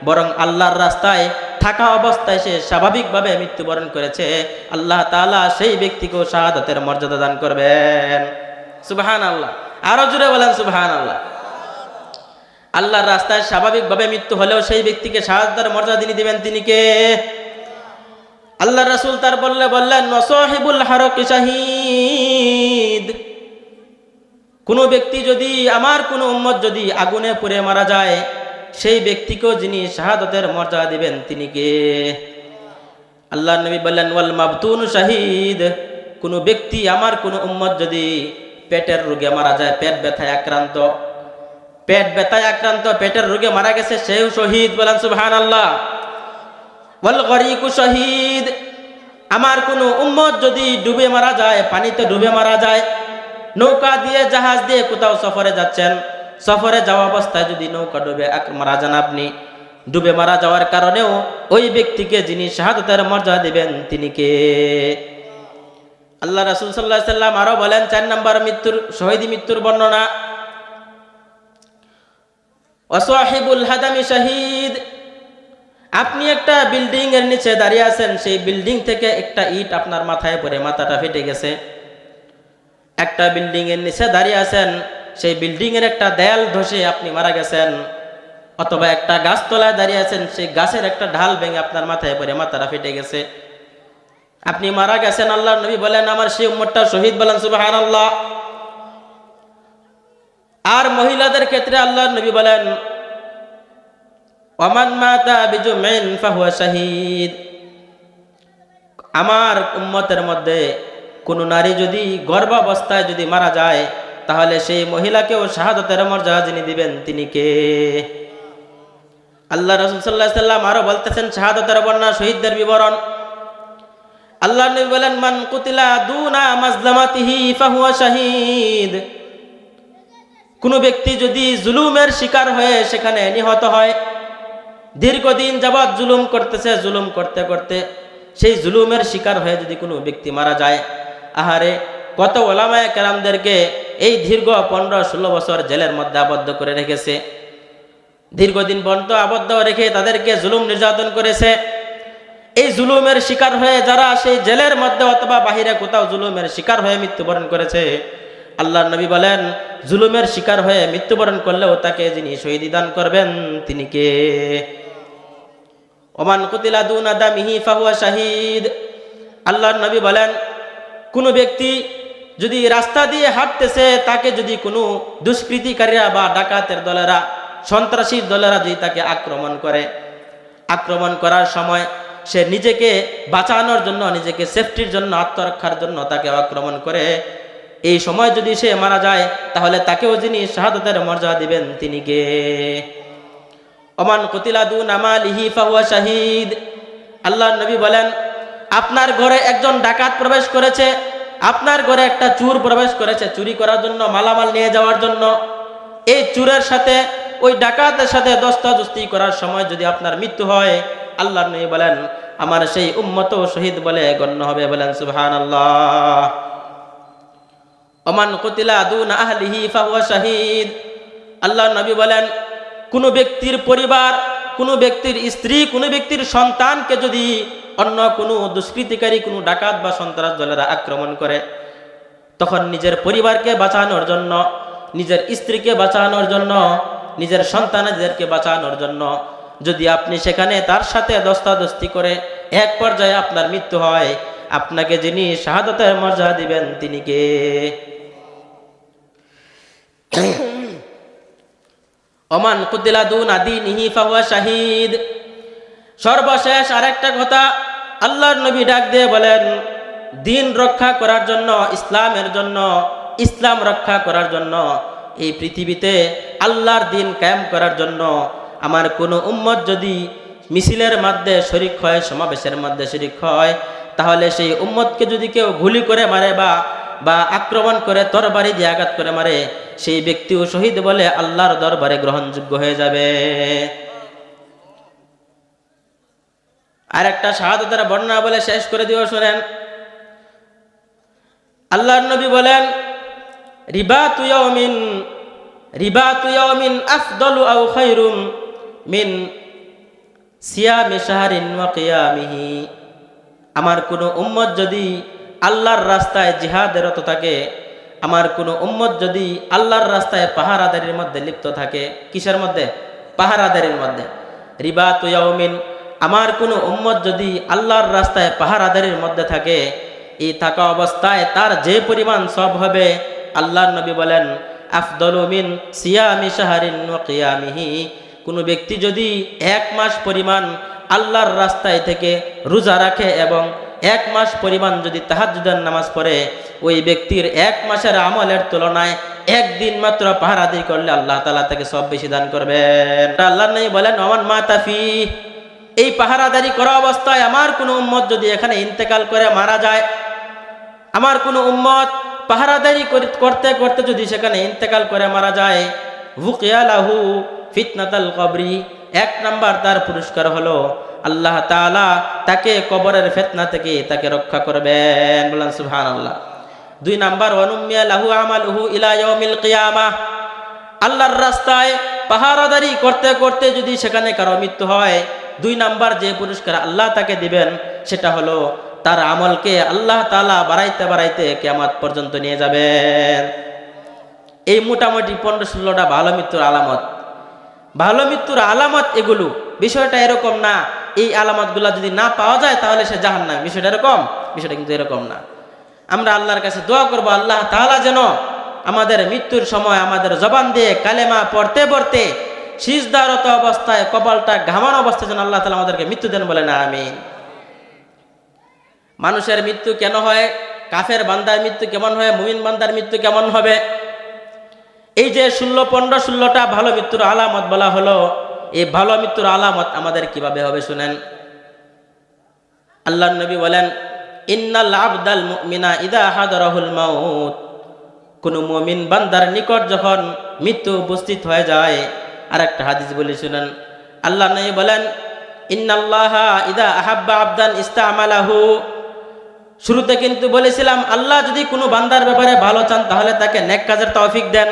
বরং আল্লাহর রাস্তায় থাকা অবস্থায় সে স্বাভাবিকভাবে মৃত্যুবরণ করেছে, আল্লাহ তাআলা সেই ব্যক্তিকেও শাহাদাতের মর্যাদা দান করবেন। সুবহানাল্লাহ। আরো জোরে বলেন সুবহানাল্লাহ। আল্লাহর রাস্তায় স্বাভাবিকভাবে মৃত্যু হলেও সেই ব্যক্তিকে শাহাদাতের মর্যাদা তিনি দিবেন, তিনি কে? আল্লাহ রাসূল তার বললেন ওয়াসাহিবুল হারকি শাহীদ। কোন ব্যক্তি যদি, আমার কোন উম্মত যদি আগুনে পুড়ে মারা যায়, সেই ব্যক্তিকেও যিনি শাহাদাতের মর্যাদা দিবেন তিনি কে? আল্লাহর নবী বললেন ওয়াল মাবতুন শাহীদ। কোন ব্যক্তি, আমার কোন উম্মত যদি পেটের রোগে মারা যায়, পেট ব্যথায় আক্রান্ত, পেটের রোগে মারা গেছে, সেও শহীদ। বলেন সুবহানাল্লাহ। ওয়াল গরীকু শাহীদ। আমার কোন উম্মত যদি ডুবে মারা যায়, পানিতে ডুবে মারা যায়, নৌকা দিয়ে জাহাজ দিয়ে কোথাও সফরে যাচ্ছেন, সফরে যাওয়া অবস্থায় যদি নৌকা ডুবে মারা যান আপনি, ডুবে মারা যাওয়ার কারণেও ওই ব্যক্তিকে যিনি শাহাদাতের মর্যাদা দিবেন তিনি কে? আল্লাহ রাসূল সাল্লাল্লাহু আলাইহি সাল্লাম আরো বলেন 4 নম্বর শহীদি মৃত্যুর বর্ণনা, ওয়াসাহিবুল হাদামি শাহীদ। আপনি একটা বিল্ডিং এর নিচে দাঁড়িয়ে আছেন, সেই বিল্ডিং থেকে একটা ইট আপনার মাথায় পড়ে মাথাটা ফেটে গেছে। একটা বিল্ডিং এর নিচে দাঁড়িয়ে আছেন, সেই বিল্ডিং এর একটা দেয়াল ধসে আপনি মারা গেছেন। অথবা একটা গাছতলায় দাঁড়িয়ে আছেন, সেই গাছের একটা ঢাল ভেঙে আপনার মাথায় পড়ে মাথাটা ফেটে গেছে, আপনি মারা গেছেন। আল্লাহর নবী বলেন আমার সেই উম্মতটা শহীদ। বলেন সুবহানাল্লাহ। আর মহিলাদের ক্ষেত্রে আল্লাহর নবী বলেন ওয়ামান মাতা বিজুমিন ফাহুয়া শাহীদ। আমার উম্মতের মধ্যে কোন নারী যদি গর্ভাবস্থায় যদি মারা যায়, তাহলে সেই মহিলাকেও শাহাদাতের মর্যাদা যিনি দিবেন তিনি কে? আল্লাহ রাসূল সাল্লাল্লাহু আলাইহি সাল্লাম আরো বলতেছেন শাহাদাতের বর্ণনা, শহীদদের বিবরণ। আল্লাহর নবী বলেন মান কুতিলা দুনা মাজলামাতিহি ফাহুয়া শাহীদ। কোন ব্যক্তি যদি জুলুমের শিকার হয়ে সেখানে নিহত হয়, দীর্ঘদিন যাবৎ জুলুম করতেছে, জুলুম করতে করতে সেই জুলুমের শিকার হয়ে যদি কোনো ব্যক্তি মারা যায়, আহারে কত ওলামায়ে কেরামদেরকে এই দীর্ঘ 15-16 বছর জেলের মধ্যে আবদ্ধ করে রেখেছে, দীর্ঘদিন পর্যন্ত আবদ্ধ রেখে তাদেরকে জুলুম নির্যাতন করেছে। এই জুলুমের শিকার হয়ে যারা সেই জেলের মধ্যে অথবা বাহিরে কোথাও জুলুমের শিকার হয়ে মৃত্যুবরণ করেছে, আল্লাহর নবী বলেন জুলুমের শিকার হয়ে মৃত্যুবরণ করলেও তাকে যিনি শহীদি দান করবেন তিনি কে? ওমান কুতিলা দুনা দামিহি ফাহুয়া শাহীদ। আল্লাহর নবী বলেন কোন ব্যক্তি যদি রাস্তা দিয়ে হাঁটতেছে, তাকে যদি কোনো দুষ্কৃতিকারীরা বা ডাকাতের দলেরা, সন্ত্রাসীর দলেরা যদি তাকে আক্রমণ করে, আক্রমণ করার সময় সে নিজেকে বাঁচানোর জন্য, নিজেকে সেফটির জন্য, আত্মরক্ষার জন্য তাকে আক্রমণ করে, এই সময় যদি সে মারা যায়, তাহলে তাকেও যিনি শাহাদাতের মর্যাদা দিবেন তিনি কে? ওমান কুতিলা দুনা মালিহি ফাহুয়া শাহীদ। আল্লাহর নবী বলেন আপনার ঘরে একজন ডাকাত প্রবেশ করেছে, আপনার ঘরে একটা চোর প্রবেশ করেছে চুরি করার জন্য, মালামাল নিয়ে যাওয়ার জন্য। এই চোরের সাথে ওই ডাকাতের সাথে দস্তাদস্তি করার সময় যদি আপনার মৃত্যু হয়, আল্লাহর নবী বলেন আমার সেই উম্মতও শহীদ বলে গণ্য হবে। বলেন সুবহানাল্লাহ। ওমান কুতিলা দুনা আহলিহি ফাহুয়া শাহীদ। আল্লাহর নবী বলেন কোন ব্যক্তির পরিবার, কোন ব্যক্তির স্ত্রী, কোন ব্যক্তির সন্তানকে যদি অন্য কোনো দুষ্কৃতিকারী, কোনো ডাকাত বা সন্ত্রাস দলেরা আক্রমণ করে, তখন নিজের পরিবারকে বাঁচানোর জন্য, নিজের স্ত্রীকে বাঁচানোর জন্য, নিজের সন্তানদেরকে বাঁচানোর জন্য যদি আপনি সেখানে তার সাথে দস্তাদস্তি করে এক পর্যায়ে আপনার মৃত্যু হয়, আপনাকে যিনি শাহাদাতের মর্যাদা দিবেন তিনি কে? ওমান কুতিলা দুনা দীনিহি ফাহুয়া শাহীদ। সর্বশেষ আরেকটা কথা আল্লাহর নবী ডাক দিয়ে বলেন দিন রক্ষা করার জন্য, ইসলামের জন্য, ইসলাম রক্ষা করার জন্য, এই পৃথিবীতে আল্লাহর দিন কায়েম করার জন্য আমার কোনো উম্মত যদি মিছিলের মধ্যে শরীক হয়, সমাবেশের মধ্যে শরীক হয়, তাহলে সেই উম্মতকে যদি কেউ গুলি করে মারে বা আক্রমণ করে তরবারি দিয়ে আঘাত করে মারে, সেই ব্যক্তিও শহীদ বলে আল্লাহর দরবারে গ্রহণযোগ্য হয়ে যাবে। আর একটা শাহাদাতের বর্ণনা বলে শেষ করে দিও, শুনেন। আল্লাহর নবী বলেন রিবাতু ইয়াউমিন আফদালু আও খায়রুম মিন সিয়ামি শাহরিন ওয়া কিয়ামিহি। আমার কোনো উম্মত যদি আল্লাহর রাস্তায় জিহাদে রত থাকে, আমার কোনো উম্মত যদি আল্লাহর রাস্তায় পাহারাদারির মধ্যে লিপ্ত থাকে, কিসের মধ্যে? পাহারাদারির মধ্যে। রিবাতু ইয়াউমিন, আমার কোনো উম্মত যদি আল্লাহর রাস্তায় পাহারাদারির মধ্যে থাকে, এই থাকা অবস্থায় তার যে পরিমাণ সব হবে, আল্লাহর নবী বলেন আফদলু মিন সিয়ামি শাহরিন ওয়া কিয়ামিহি, কোনো ব্যক্তি যদি 1 মাস পরিমাণ আল্লাহর রাস্তায় থেকে রোজা রাখে এবং 1 মাস পরিমাণ যদি তাহাজ্জুদের নামাজ পড়ে, ওই ব্যক্তির 1 মাসের আমলের তুলনায় 1 দিন মাত্র পাহারাদারি করলে আল্লাহ তাআলা তাকে সব বেশি দান করবেন। আল্লাহর নবী বলেন ওমান মাতা ফি, এই পাহারাদারি করা অবস্থায় আমার কোনো উম্মত যদি এখানে ইন্তেকাল করে মারা যায়, আমার কোনো উম্মত পাহারাদারি করতে করতে যদি সেখানে ইন্তেকাল করে মারা যায়, বুকিয়া লাহু ফিতনাতাল কবরি, 1 নাম্বার তার পুরস্কার হলো আল্লাহ তাআলা তাকে কবরের ফিতনা থেকে তাকে রক্ষা করবেন, বলেন সুবহানাল্লাহ। 2 নাম্বার ওয়ানুমিয়া লাহু আমালুহু ইলা ইয়াউমিল কিয়ামাহ, আল্লাহর রাস্তায় পাহারাদারি করতে করতে যদি সেখানে কারো মৃত্যু হয়, 2 নাম্বার যে পুরস্কার আল্লাহ তাকে দিবেন সেটা হলো তার আমলকে আল্লাহ তাআলা বাড়াইতে বাড়াইতে কিয়ামত পর্যন্ত নিয়ে যাবেন। এই মোটামুটি 15-16টা ভালো মৃত্যুর আলামত। ভালো মৃত্যুর আলামত এগুলো, বিষয়টা এরকম না এই আলামতগুলো যদি না পাওয়া যায় তাহলে সে জাহান্নামী, বিষয়টা এরকম, বিষয়টা কিন্তু এরকম না। আমরা আল্লাহর কাছে দোয়া করব আল্লাহ তাআলা যেন আমাদের মৃত্যুর সময় আমাদের জবান দিয়ে কালেমা পড়তে পড়তে সিজদারত অবস্থায় কপালটা ঘামানো অবস্থায় যেন আল্লাহ তাআলা আমাদেরকে মৃত্যু দেন, বলেন আমিন। মানুষের মৃত্যু কেন হয়, কাফের বান্দার মৃত্যু কেমন হয়, মুমিন বান্দার মৃত্যু কেমন হবে, এই যে 15-16টা ভালো মৃত্যুর আলামত বলা হলো, এই ভালো মৃত্যুর আলামত আমাদের কিভাবে হবে শুনেন। আল্লাহর নবী বলেন ইন্নাল আবদাল মুমিনা ইযা হাদারাহুল মাউত, কোন মুমিন বান্দার নিকট যখন মৃত্যু উপস্থিত হয়ে যায়, আরেকটা হাদিস বলি শুনেন। আল্লাহর নবী বলেন ইন্নাল্লাহা ইযা আহাব্বা আবদান ইস্তামালাহু, শুরুতে কিন্তু বলেছিলাম আল্লাহ যদি কোনো বান্দার ব্যাপারে ভালো চান তাহলে তাকে নেক কাজের তৌফিক দেন,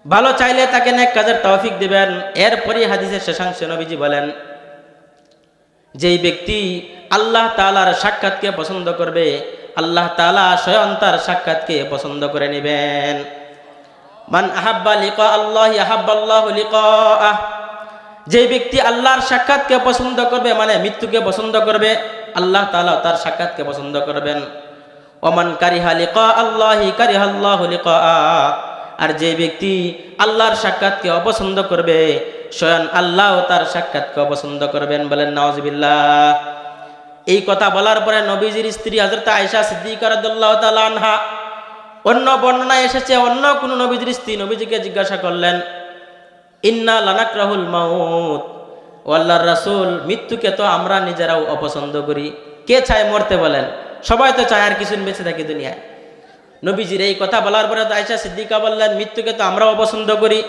ভালো চাইলে তাকে নেক কাজের তৌফিক দিবেন। এরপরই হাদিসের শেষাংশে নবীজি বলেন যেই ব্যক্তি আল্লাহ তাআলার সাক্ষাৎকে পছন্দ করবে, আল্লাহ তাআলা স্বয়ং তার সাক্ষাৎকে পছন্দ করে নেবেন। মান আহাব্বা লিকা আল্লাহি আহাব্বাল্লাহু লিকাআহ, যেই ব্যক্তি আল্লাহর সাক্ষাৎকে পছন্দ করবে মানে মৃত্যুকে পছন্দ করবে, আল্লাহ তাআলা তার সাক্ষাৎকে পছন্দ করবেন। ওমান কারিহা লিকা আল্লাহি কারিহাল্লাহু লিকাআহ, আর যে ব্যক্তি আল্লাহর সাক্ষাৎকে অপছন্দ করবে স্বয়ং আল্লাহ তার সাক্ষাৎকে অপছন্দ করবেন, বলেন নাউজুবিল্লাহ। এই কথা বলার পরে নবীজির স্ত্রী হযরত আয়েশা সিদ্দিকা রাদিয়াল্লাহু তাআলা আনহা, অন্য বর্ণনায় এসেছে অন্য কোন নবীজির স্ত্রী নবীজিকে জিজ্ঞাসা করলেন ইন্না লানাকরাহুল মাউত, ও আল্লাহর রাসূল মৃত্যুকে তো আমরা নিজেরাও অপছন্দ করি, কে চায় মরতে বলেন, সবাই তো চায় আর কিছুদিন বেঁচে থাকি দুনিয়ায়। নবীজির এই কথা বলার পরে আয়েশা সিদ্দিকা বললেন মৃত্যুকে তো আমরাও অপছন্দ করি,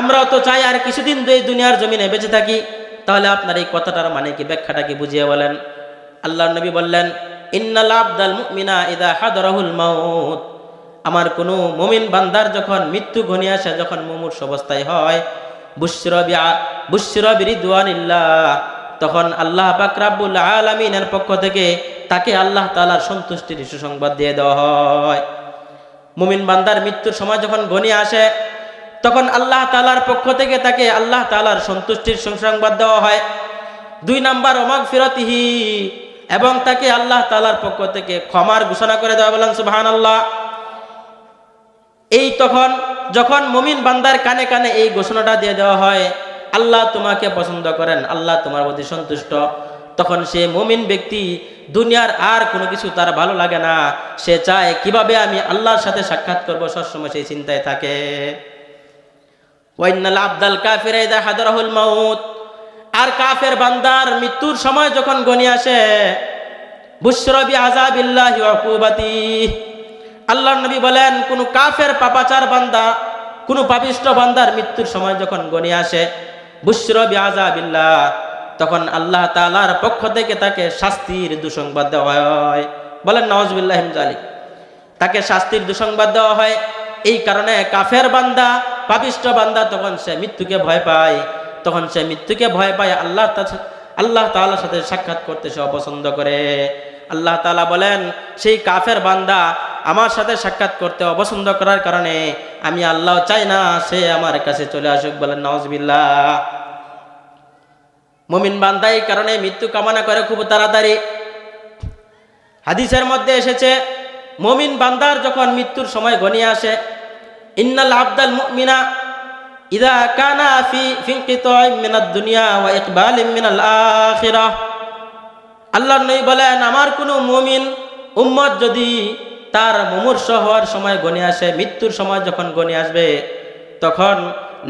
আমরাও তো চাই আর কিছুদিন এই দুনিয়ার জমিনে বেঁচে থাকি, তাহলে আপনার এই কথাটার মানে কি, ব্যাখ্যাটা কি বুঝিয়ে বলেন। আল্লাহর নবী বললেন ইন্নাল আবদাল মুমিনা ইযা হাদারাহুল মাউত, আমার কোনো মুমিন বান্দার যখন মৃত্যু ঘনিয়ে আসে, যখন মুমূর্ষু অবস্থায় হয়, বুশরা বিরিদওয়ানিল্লাহ, তখন আল্লাহ পাক রব্বুল আলামিনের পক্ষ থেকে তাকে আল্লাহ তাআলার সন্তুষ্টির সুসংবাদ দিয়ে দেওয়া হয়। মুমিন বান্দার মৃত্যুর সময় যখন ঘনিয়ে আসে তখন আল্লাহ তাআলার পক্ষ থেকে তাকে আল্লাহ তাআলার সন্তুষ্টির সুসংবাদ দেওয়া হয়। 2 নাম্বার মাগফিরাতিহি, এবং তাকে আল্লাহ তাআলার পক্ষ থেকে ক্ষমার ঘোষণা করে দেওয়া, বলেন সুবহানাল্লাহ। এই তখন যখন মুমিন বান্দার কানে কানে এই ঘোষণাটা দিয়ে দেওয়া হয় আল্লাহ তোমাকে পছন্দ করেন, আল্লাহ তোমার প্রতি সন্তুষ্ট, তখন সে মুমিন ব্যক্তি দুনিয়ার আর কোনো কিছু তার ভালো লাগে না, সে চায় কিভাবে আমি আল্লাহর সাথে সাক্ষাৎ করব, সবসময় সেই চিন্তায় থাকে। ওয়াইনাল আবদাল কাফিরা ইযা হাদারাহুল মাউত, আর কাফের বান্দার মৃত্যুর সময় যখন ঘনিয়ে আসে বুশরা বিআযাবিল্লাহি ওয়া উকুবাতিহি, আল্লাহর নবী বলেন কোন কাফের পাপাচার বান্দা, কোন পাপিষ্ঠ বান্দার মৃত্যুর সময় যখন ঘনিয়ে আসে বুশরা বিআযাবিল্লাহ, তখন আল্লাহ তাআলার পক্ষ থেকে তাকে শাস্তির দুঃসংবাদ দেওয়া হয়, বলেন নাউজুবিল্লাহি মিন যালিক। তাকে শাস্তির দুঃসংবাদ দেওয়া হয়। এই কারণে কাফের বান্দা, পাপিষ্ঠ বান্দা তখন সে মৃত্যুকে ভয় পায়, তখন সে মৃত্যুকে ভয় পায়, আল্লাহ তাআলার সাথে সাক্ষাৎ করতে সে অপছন্দ করে। আল্লাহ তাআলা বলেন সেই কাফের বান্দা আমার সাথে সাক্ষাৎ করতে অপছন্দ করার কারণে আমি আল্লাহ চাই না সে আমার কাছে চলে আসুক। বলেন নাউজুবিল্লাহ। মুমিন বান্দা এই কারণে মৃত্যু কামনা করে খুব তাড়াতাড়ি। হাদিসের মধ্যে এসেছে, মুমিন বান্দার যখন মৃত্যুর সময় ঘনিয়ে আসে, ইন্নাল আবদাল মুমিনা ইযা কানা ফি ইনকিতাইম মিনাদ দুনিয়া ওয়া ইকবালিম মিনাল আখিরাহ। আল্লাহর নবী বলেন, আমার কোনো মুমিন উম্মত যদি তার মুমূর্ষ হওয়ার সময় ঘনিয়ে আসে, মৃত্যুর সময় যখন ঘনিয়ে আসবে, তখন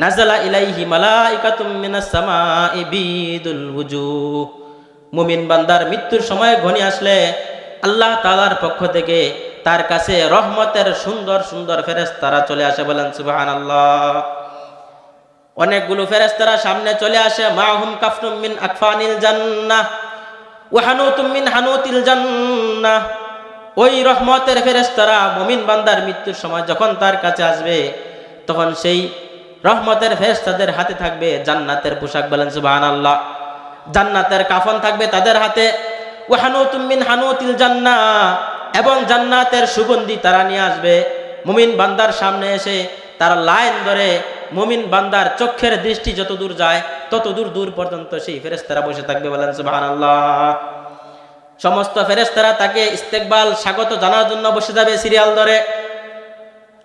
নাজালা ইলাইহি মালাইকাতুম মিনাস সামাই বিদুল ওয়ুজুহ। মুমিন বান্দার মৃত্যুর সময় ঘনিয়ে আসলে আল্লাহ তাআলার পক্ষ থেকে তার কাছে রহমতের সুন্দর সুন্দর ফেরেশতারা চলে আসে। বলেন সুবহানাল্লাহ। অনেকগুলো ফেরেশতারা সামনে চলে আসে। মাহুম কাফনুম মিন আকফানিল জান্নাহ ওয়া হানুতুম মিন হানুতিল জান্নাহ। ওই রহমতের ফেরেশতারা মুমিন বান্দার মৃত্যুর সময় যখন তার কাছে আসবে, তখন সেই রহমতের ফেরেশতাদের হাতে থাকবে জান্নাতের পোশাক। বলেন সুবহানাল্লাহ। জান্নাতের কাফন থাকবে তাদের হাতে। ওয়া হানুতুম মিন হানুতিল জান্নাহ, এবং জান্নাতের সুগন্ধি তারা নিয়ে আসবে মুমিন বান্দার সামনে এসে তারা লাইন ধরে মুমিন বান্দার চোখের দৃষ্টি যত দূর যায় তত দূর দূর পর্যন্ত সেই ফেরেশতারা বসে থাকবে। বলেন সুবহানাল্লাহ। সমস্ত ফেরেশতারা তাকে ইস্তেকবাল স্বাগত জানার জন্য বসে যাবে সিরিয়াল ধরে।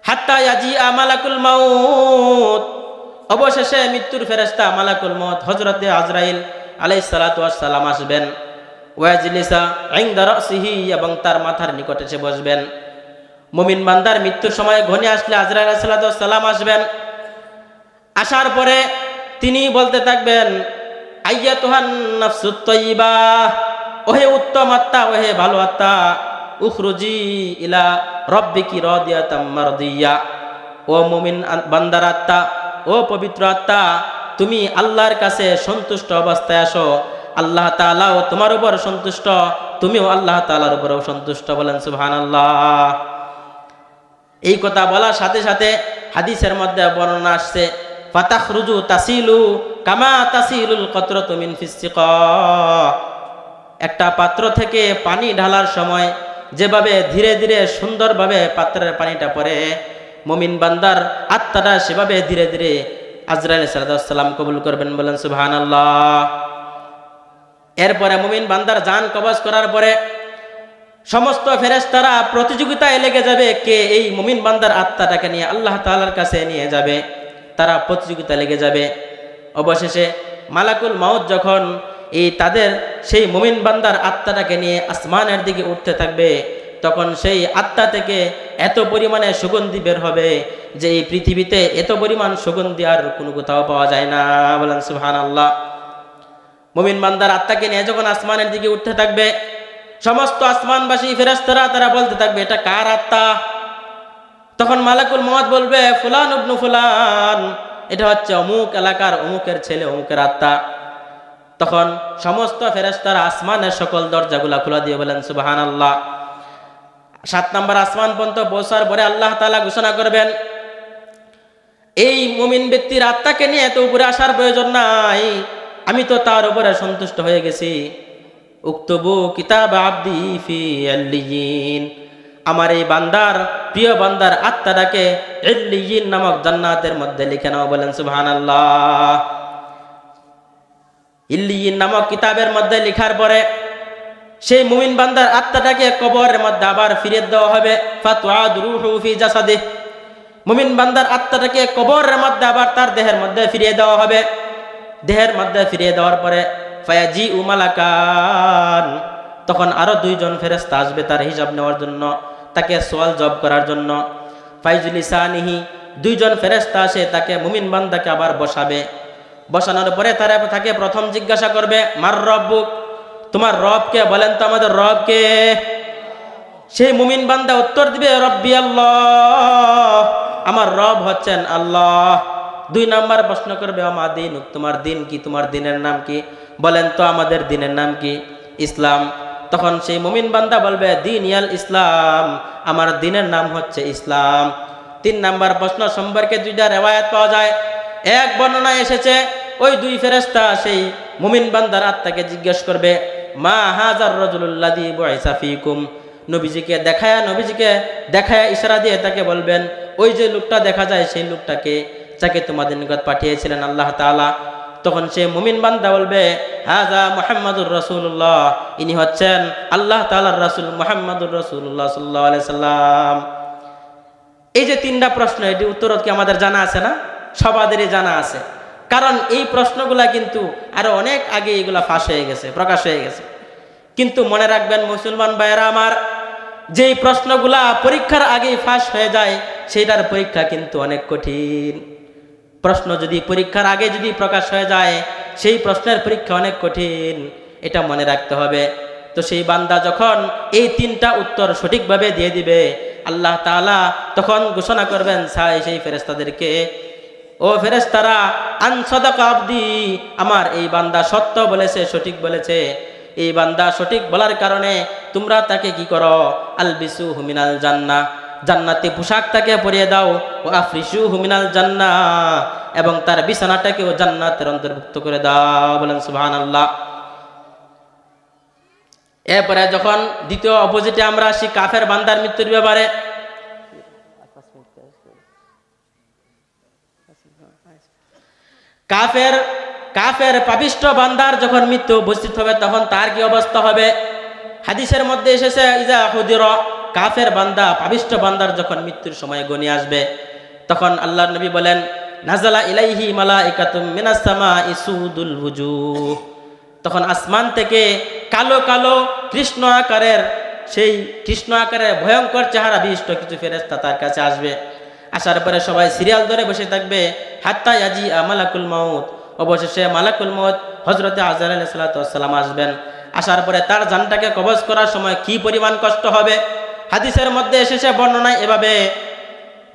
হাত্তা ইয়াজিআ মালাকুল মাউত, অবশেষে মৃত্যুর ফেরেশতা মালাকুল মউত হযরতে আজরাইল আলাইহিস সালাতু ওয়াস সালাম আসবেন। ওয়াজলিসা ইনদা রাসিহি, এবং তার মাথার নিকটে এসে বসবেন। মুমিন বান্দার মৃত্যুর সময় ঘনিয়ে আসলে আজরাইল আলাইহিস সালাতু ওয়াস সালাম আসবেন। আসার পরে তিনি বলতে থাকবেন, আইয়াতুহান নাফসুত তাইয়্যিবা, ওহে উত্তম আত্মা, ওহে ভালো আত্মা, উখরুজি ইলা রাব্বিকি রাদিয়াতাম মারদিয়া। ও মুমিন বান্দার আত্মা, ও পবিত্র আত্মা, তুমি আল্লাহর কাছে সন্তুষ্ট অবস্থায় আসো। আল্লাহ তাআলাও তোমার উপর সন্তুষ্ট, তুমিও আল্লাহ তাআলার উপরও সন্তুষ্ট। বলেন সুবহানাল্লাহ। এই কথা বলার সাথে সাথে হাদিসের মধ্যে বর্ণনা আসছে, ফাতাখরুজু তাসিলু কামা তাসিলুল কতরাতু মিন ফিস সিকা। একটা পাত্র থেকে পানি ঢালার সময় যেভাবে ধীরে ধীরে সুন্দরভাবে পাত্রের পানিটা পড়ে, মুমিন বান্দার আত্মাটা সেভাবে ধীরে ধীরে আজরাইল আলাইহিস সালাম কবুল করবেন। বলেন সুবহানাল্লাহ। এরপরে মুমিন বান্দার জান কবজ করার পরে সমস্ত ফেরেশতারা প্রতিযোগিতায় লেগে যাবে, কে এই মুমিন বান্দার আত্মাটাকে নিয়ে আল্লাহ তাআলার কাছে নিয়ে যাবে। তারা প্রতিযোগিতায় লেগে যাবে। অবশেষে মালাকুল মাউত যখন তাদের সেই মুমিন বান্দার আত্মাটাকে নিয়ে আসমানের দিকে উঠতে থাকবে, তখন সেই আত্মা থেকে এত পরিমাণে সুগন্ধি বের হবে যে এই পৃথিবীতে এত পরিমাণ সুগন্ধি আর কোনো কোথাও পাওয়া যায় না। বলেন সুবহানাল্লাহ। মুমিন বান্দার আত্মাকে নিয়ে যখন আসমানের দিকে উঠতে থাকবে, সমস্ত আসমানবাসী ফেরেশতারা তারা বলতে থাকবে, এটা কার আত্মা? তখন মালাকুল মউত বলবে, ফুলান ইবনু ফুলান, এটা হচ্ছে অমুক এলাকার অমুকের ছেলে, অমুকের আত্মা। তখন সমস্ত ফেরেশতারা আসমানের সকল দরজাগুলা খোলা দিয়ে বলেন সুবহানাল্লাহ। 7 নম্বর আসমান পর্যন্ত পৌঁছার পরে আল্লাহ তাআলা ঘোষণা করবেন, এই মুমিন ব্যক্তির আত্মাকে নিয়ে এত উপরে আসার প্রয়োজন নাই, আমি তো তার উপরে সন্তুষ্ট হয়ে গেছি। উক্তুবু কিতাব আবদি ফি আল্লিয়িন, আমার এই বান্দার প্রিয় বান্দার আত্মাটাকে ইল্লিয়িন নামক জান্নাতের মধ্যে লিখে নাও। বলেন সুবহানাল্লাহ। ইল্লিয়িন নামক কিতাবের মধ্যে লেখার পরে সেই মুমিন বান্দার আত্মাটাকে কবরের মধ্যে আবার ফিরিয়ে দেওয়া হবে। ফাতুআদ রূহু ফি জাসাদিহি, মুমিন বান্দার আত্মাটাকে কবরের মধ্যে আবার তার দেহের মধ্যে ফিরিয়ে দেওয়া হবে। দেহের মধ্যে ফিরিয়ে দেওয়ার পরে ফায়াজিউ মালাকান, তখন আরো 2 জন ফেরেশতা আসবে তার হিসাব নেওয়ার জন্য, তাকে সওয়াল জবাব করার জন্য। ফাইজলিসানিহি, 2 জন ফেরেশতা আসে তাকে মুমিন বান্দাকে আবার বসাবে। বসানোর পরে তারা তাকে প্রথম জিজ্ঞাসা করবে, মার রব্বুক, তোমার রব কে? বলেন তো আমাদের রব কে? সেই মুমিন বান্দা উত্তর দিবে, রব্বি আল্লাহ, আমার রব হচ্ছেন আল্লাহ। 2 নাম্বার প্রশ্ন করবে, আমা দীনুক, তোমার দিন কি? তোমার দিনের নাম কি? বলেন তো আমাদের দিনের নাম কি? ইসলাম। তখন সেই মুমিন বান্দা বলবে, দিন ইয়াল ইসলাম, আমার দিনের নাম হচ্ছে ইসলাম। 3 নাম্বার প্রশ্ন সম্পর্কে 2টা রিওয়ায়াত পাওয়া যায়। এক বর্ণনায় এসেছে, ওই 2 ফেরেশতা সেই মুমিন বান্দার আত্মাকে জিজ্ঞেস করবে, মা হাযার রাজুলুল্লাযী বুইসা ফীকুম, নবীজিকে দেখায়া ইশারা দিয়ে তাকে বলবেন, ওই যে লোকটা দেখা যায় সেই লোকটাকে যাকে তোমাদের নিকট পাঠিয়েছিলেন আল্লাহ তাআলা। তখন সে মুমিন বান্দা বলবে, হাযা মুহাম্মাদুর রাসূলুল্লাহ, ইনি হচ্ছেন আল্লাহ তাআলার রাসূল মুহাম্মাদুর রাসূলুল্লাহ সাল্লাল্লাহু আলাইহি সাল্লাম। এই যে তিনটা প্রশ্ন, এটি উত্তর কি আমাদের জানা আছে না? সবাদেরই জানা আছে, কারণ এই প্রশ্নগুলা কিন্তু আরো অনেক আগে এগুলা ফাঁস হয়ে গেছে, প্রকাশ হয়ে গেছে। কিন্তু মনে রাখবেন মুসলমান ভাইয়েরা আমার, যেই প্রশ্নগুলা পরীক্ষার আগেই ফাঁস হয়ে যায় সেটার পরীক্ষা কিন্তু অনেক কঠিন। প্রশ্ন যদি পরীক্ষার আগে যদি প্রকাশ হয়ে যায় সেই প্রশ্নের পরীক্ষা অনেক কঠিন, এটা মনে রাখতে হবে। তো সেই বান্দা যখন এই তিনটা উত্তর সঠিকভাবে দিয়ে দিবে, আল্লাহ তাআলা তখন ঘোষণা করবেন সেই ফেরেশতাদেরকে, ও ফেরেশতারা, আন সাদাকা আবদি, আমার এই বান্দা সত্য বলেছে, সঠিক বলেছে। এই বান্দা সঠিক বলার কারণে তোমরা তাকে কি করো, আলবিসুহু মিনাল জান্নাহ, জান্নাতি পোশাক তাকে পরিয়ে দাও, ও আফরিসুহু মিনাল জান্নাহ, এবং তার বিছানাটাকেও জান্নাতের অন্তর্ভুক্ত করে দাও। বলেন সুবহানাল্লাহ। এরপরে যখন দ্বিতীয় অপোজিটে আমরা আসি কাফের বান্দার মৃত্যুর ব্যাপারে, কাফের পাপিষ্ঠ বান্দার যখন মৃত্যু উপস্থিত হবে তখন তার কি অবস্থা হবে? হাদিসের মধ্যে এসেছে, ইজা হুদিরা, কাফের বান্দা পাপিষ্ঠ বান্দার যখন মৃত্যুর সময় গণিয়ে আসবে তখন আল্লাহর নবী বলেন, নাজালা ইলাইহি মালাইকাতুম মিনাস সামাই সুদুল ওয়ুজুহ, তখন আসমান থেকে কালো কালো কৃষ্ণ আকারের ভয়ঙ্কর চেহারা বিশিষ্ট কিছু ফেরেশতা তার কাছে আসবে। আসার পরে সবাই সিরিয়াল ধরে বসে থাকবে, হাত্তা ইয়াজি মালাকুল মাউত, অবশেষে মালাকুল মউত হযরতে আজরাইল আলাইহিস সালাতু ওয়াস সালাম আসবেন। আসার পরে তার জানটাকে কবজ করার সময় কি পরিমাণ কষ্ট হবে। হাদিসের মধ্যে এসেছে বর্ণনায় এভাবে,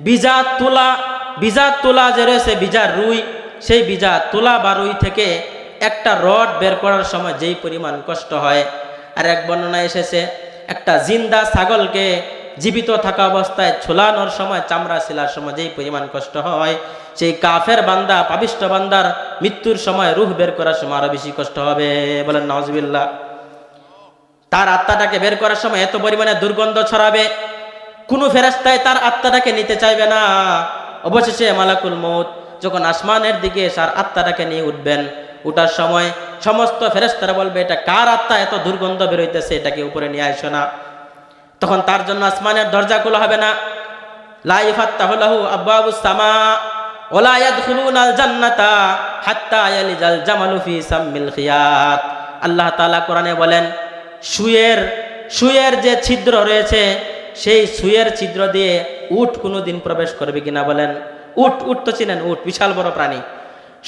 বীজা তুলা যে রয়েছে, বীজার রুই, সেই বীজা তুলা বা রুই থেকে একটা রড বের করার সময় যেই পরিমাণ কষ্ট হয়। আর এক বর্ণনায় এসেছে একটা জিন্দা ছাগলকে জীবিত থাকা অবস্থায় ছোলানোর সময়, চামড়া ছিলার সময় যেই পরিমাণ কষ্ট হয়, সেই কাফের বান্দা পাপিষ্ঠ বান্দার মৃত্যুর সময় রূহ বের করার সময় আরো বেশি কষ্ট হবে। বলেন নাউজুবিল্লাহ। তার আত্মাটাকে বের করার সময় এত পরিমাণে দুর্গন্ধ ছড়াবে, কোনো ফেরেশতাই তার আত্মাটাকে নিতে চাইবে না। অবশেষে মালাকুল মউত যখন আসমানের দিকে তার আত্মাটাকে নিয়ে উঠবেন, উঠার সময় সমস্ত ফেরেশতারা বলবে, এটা কার আত্মা, এত দুর্গন্ধ বেরোইতেছে, এটাকে উপরে নিয়ে আসো না। তখন তার জন্য আসমানের দরজা খোলা হবে না, লা ইফাত্তাহু লাহু আবওয়াবুস সামা ওয়ালা ইয়াদখুলুনাল জান্নাতা হাত্তা ইয়ালিজাল জামালু ফি সাম্মিল খিয়াত। আল্লাহ তাআলা কোরআনে বলেন, সুয়ের যে ছিদ্র রয়েছে সেই সুয়ের ছিদ্র দিয়ে উট কোনোদিন প্রবেশ করবে কিনা? বলেন, উট তো চিনেন, উট বিশাল বড় প্রাণী।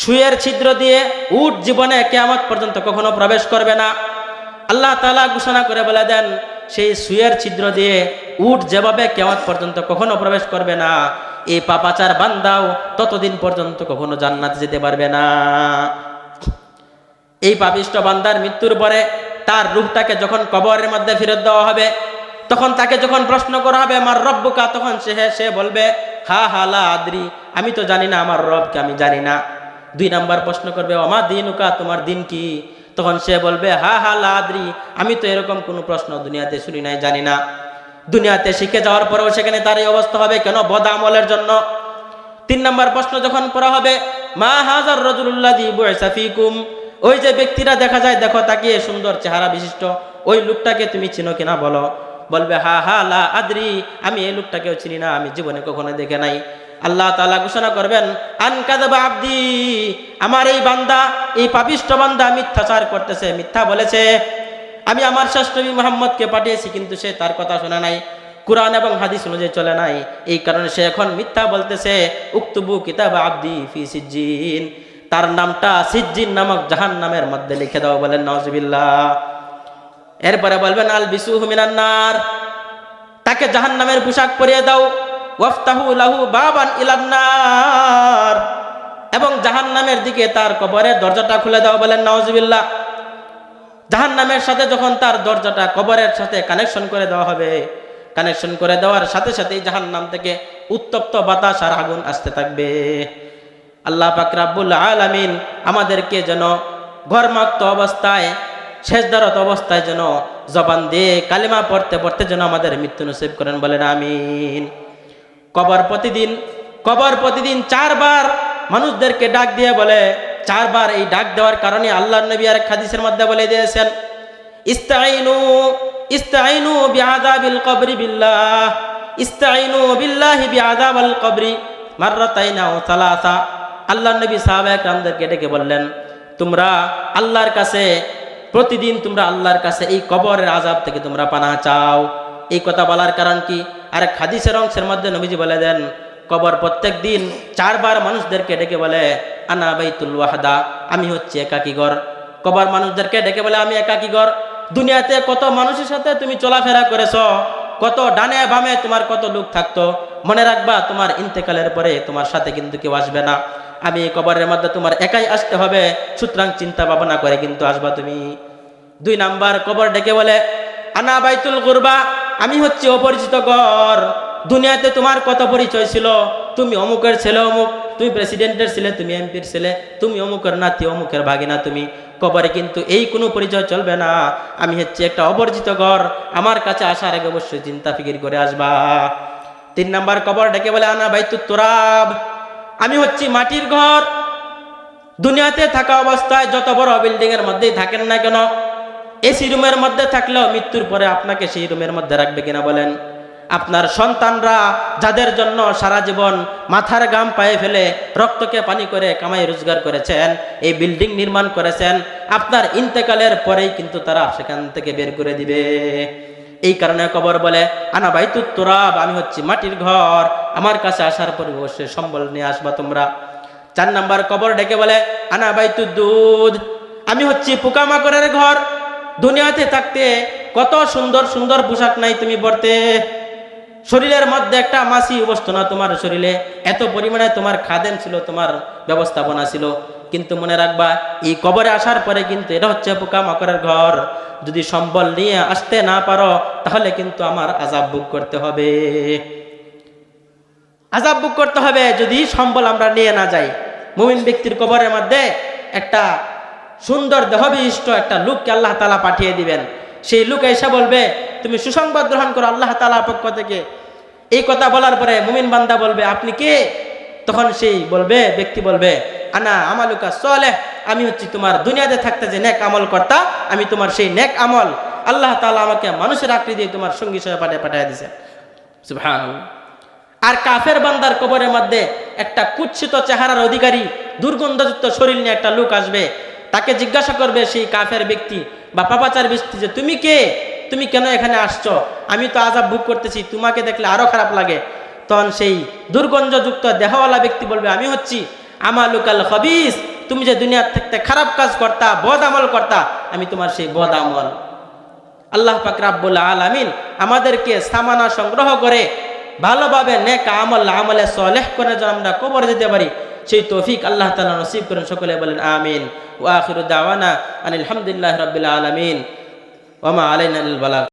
সুয়ের ছিদ্র দিয়ে উট জীবনে কিয়ামত পর্যন্ত কখনো প্রবেশ করবে না। আল্লাহ তাআলা ঘোষণা করে বলে দেন, সেই সুয়ের ছিদ্র দিয়ে উট যেভাবে কিয়ামত পর্যন্ত কখনো প্রবেশ করবে না, এই পাপাচার বান্দাও ততদিন পর্যন্ত কখনো জান্নাতে যেতে পারবে না। এই পাপিষ্ঠ বান্দার মৃত্যুর পরে তার রূহটাকে যখন কবরের মধ্যে ফেরত দেওয়া হবে, তখন তাকে যখন প্রশ্ন করা হবে, আমার রব্বুকা, তখন সে বলবে, হা লা আদরি, আমি তো জানি না আমার রবকে আমি জানি না। 2 নাম্বার প্রশ্ন করবে, আমা দিনুকা, তোমার দিন কি? তখন সে বলবে, হা লা আদরি, আমি তো এরকম কোনো প্রশ্ন দুনিয়াতে শুনি নাই, জানি না। দুনিয়াতে শিখে যাওয়ার পরেও সেখানে তার এই অবস্থা হবে কেন? বদ আমলের জন্য। 3 নাম্বার প্রশ্ন যখন করা হবে, মা হাযার রাজুলুল্লাযী বুইসা ফীকুম, ওই যে ব্যক্তিরা দেখা যায়, দেখো তাকিয়ে সুন্দর চেহারা বিশিষ্ট, ওই লোকটাকে তুমি চিনো কিনা বলো। বলবে, হা লা আদরি, আমি এই লোকটাকেও চিনি না, আমি জীবনে কখনো দেখে নাই। আল্লাহ তাআলা ঘোষণা করবেন, আন কাযাবা আবদি, আমার এই বান্দা, এই পাপিষ্ঠ বান্দা মিথ্যাচার করতেছে, মিথ্যা বলেছে। আমি আমার শ্রেষ্ঠ নবী মুহাম্মদকে পাঠিয়েছি কিন্তু সে তার কথা শোনে নাই, কুরআন এবং হাদিস অনুযায়ী চলে নাই, এই কারণে সে এখন মিথ্যা বলতেছে। উকতুবু কিতাবা আবদি ফি সিজ্জিন, তার নামটা সিজ্জিন নামক জাহান্নামের মধ্যে লিখে দাও। বলেন নাউজুবিল্লাহ। এরপরে বলবেন, আলবিসুহু মিনান নার, তাকে জাহান্নামের পোশাক পরিয়ে দাও। ওয়াফতাহু লাহু বাবান ইলান নার, এবং জাহান্নামের দিকে তার কবরের দরজাটা খুলে দাও। বলেন নাউজুবিল্লাহ। জাহান্নামের সাথে যখন তার দরজাটা কবরের সাথে কানেকশন করে দেওয়া হবে, কানেকশন করে দেওয়ার সাথে সাথেই জাহান্নাম থেকে উত্তপ্ত বাতাস আর আগুন আসতে থাকবে। আল্লাহ পাক রব্বুল আলামিন আমাদেরকে যেন ঘর্মাক্ত অবস্থায় শেষদারত অবস্থায় যেন জবান দিয়ে কালিমা পড়তে পড়তে যেন আমাদের মৃত্যু নসিব করেন, বলেন আমিন। কবর প্রতিদিন 4 বার মানুষদেরকে ডাক দিয়ে বলে, 4 বার এই ডাক দেওয়ার কারণে আল্লাহর নবী আরেক হাদিসের মধ্যে বলে দিয়েছেন, ইস্তাইনু বিআযাবিল কবরি বিল্লাহ, ইস্তাইনু বিল্লাহি বিআযাবিল কবরি মাররাতাইন আও সালাসা। আল্লাহর নবী সাহাবায়ে কেরামদেরকে ডেকে বললেন, তোমরা আল্লাহর কাছে প্রতিদিন তোমরা আল্লাহর কাছে এই কবরের আযাব থেকে তোমরা পানাহ চাও। এই কথা বলার কারণ কি? আরেক হাদিসের অংশের মধ্যে নবীজি বলে দেন, কবর প্রত্যেক দিন 4 বার মানুষদেরকে ডেকে বলে, আনা বাইতুল ওয়াহদা, আমি হচ্ছে একাকী ঘর। কবর মানুষদেরকে ডেকে বলে, আমি একাকী ঘর। দুনিয়াতে কত মানুষের সাথে তুমি চলাফেরা করেছো, কত ডানে বামে তোমার কত লোক থাকতো, মনে রাখবা তোমার ইন্তেকালের পরে তোমার সাথে কিন্তু কেউ আসবে না। আমি এই কবরের মধ্যে তোমার একাই আসতে হবে, সুতরাং চিন্তা ভাবনা করে কিন্তু আসবা তুমি। 2 নাম্বার, কবর ডেকে বলে, আনা বাইতুল গুরবা, আমি হচ্ছে অপরিচিত ঘর। দুনিয়াতে তোমার কত পরিচয় ছিল, তুমি অমুকের ছেলে অমুক, তুমি প্রেসিডেন্টের ছেলে, তুমি এমপির ছেলে, তুমি অমুকের নাতি, অমুকের ভাগিনা তুমি। কবরে কিন্তু এই কোনো পরিচয় চলবে না। আমি হচ্ছে একটা অপরিচিত ঘর, আমার কাছে আসার আগে অবশ্যই চিন্তা ফিকির করে আসবা। 3 নাম্বার, কবর ডেকে বলে, আনা বাইতুত তুরাব, আমি হচ্ছি মাটির ঘর। দুনিয়াতে থাকা অবস্থায় যত বড় বিল্ডিং এর মধ্যেই থাকেন না কেন, এসি রুমের মধ্যে থাকলেও মৃত্যুর পরে আপনাকে সেই রুমের মধ্যে রাখবে কিনা বলেন? আপনার সন্তানরা যাদের জন্য সারা জীবন মাথার গাম পায়ে ফেলে রক্তকে পানি করে কামাই রোজগার করেছেন, এই বিল্ডিং নির্মাণ করেছেন, আপনার ইন্তেকালের পরেই কিন্তু তারা সেখান থেকে বের করে দিবে। এই কারণে কবর বলে, আনা বাইতুত তুরাব, আমি হচ্ছি মাটির ঘর, আমার কাছে আসার পরে অবশ্যই সম্বল নিয়ে আসবা তোমরা। 4 নাম্বার, কবর ডেকে বলে, আনা বাইতুদ দুধ, আমি হচ্ছি পোকামাকড়ের ঘর। দুনিয়াতে থাকতে কত সুন্দর সুন্দর পোশাক নাই তুমি পরতে, শরীরের মধ্যে একটা মাছি বসতো না তোমার শরীরে, এত পরিমাণে তোমার খাদেম ছিল, তোমার ব্যবস্থাপনা ছিল। কিন্তু মনে রাখবা, এই কবরে আসার পরে কিন্তু এটা হচ্ছে পোকামাকড়ের ঘর। যদি সম্বল নিয়ে আসতে না পারো তাহলে কিন্তু আমার আযাব ভোগ করতে হবে, আযাব ভোগ করতে হবে যদি সম্বল আমরা নিয়ে না যাই। মুমিন ব্যক্তির কবরের মধ্যে একটা সুন্দর দেহবিশিষ্ট একটা লোককে আল্লাহ তাআলা পাঠিয়ে দিবেন। সেই লোক এসে বলবে, তুমি সুসংবাদ গ্রহণ করো আল্লাহ তাআলার পক্ষ থেকে। এই কথা বলার পরে মুমিন বান্দা বলবে, আপনি কে? তখন সেই ব্যক্তি বলবে, আনা আমালুকা সালেহ, আমি হচ্ছি তোমার দুনিয়াতে থাকতে যে নেক আমল করতা, আমি তোমার সেই নেক আমল আল্লাহ তাআলা আমাকে মানুষের আকৃতি দিয়ে তোমার সঙ্গী হিসেবে পাঠিয়ে দিয়েছে। সুবহানাল্লাহ। আর কাফের বান্দার কবরের মধ্যে একটা কুৎসিত চেহারার অধিকারী, দুর্গন্ধযুক্ত শরীর নিয়ে একটা লোক আসবে। তাকে জিজ্ঞাসা করবে সেই কাফের ব্যক্তি বা পাপাচার ব্যক্তি যে, তুমি কে? তুমি কেন এখানে আসছো? আমি তো আযাব ভোগ করতেছি, তোমাকে দেখলে আরো খারাপ লাগে। তখন সেই দুর্গন্ধযুক্ত দেহওয়ালা ব্যক্তি বলবে, আমি হচ্ছি আমালুকাল খবিস, তুমি যে দুনিয়ার থাকতে খারাপ কাজ করতা, বদ আমল করতা, আমি তোমার সেই বদ আমল। আল্লাহ পাক রাব্বুল আলামিন আমাদেরকে সামানা সংগ্রহ করে ভালোভাবে নেক আমলে সালেহ করে যেন আমরা কবরে যেতে পারি, সেই তৌফিক আল্লাহ তাআলা নসিব করেন। সকলে বলেন আমিন। ওয়া আখিরু দাওয়ানা আনিল হামদুলিল্লাহি রাব্বিল আলামিন ওয়া মা আলাইনা ইল্লাল বালাগ।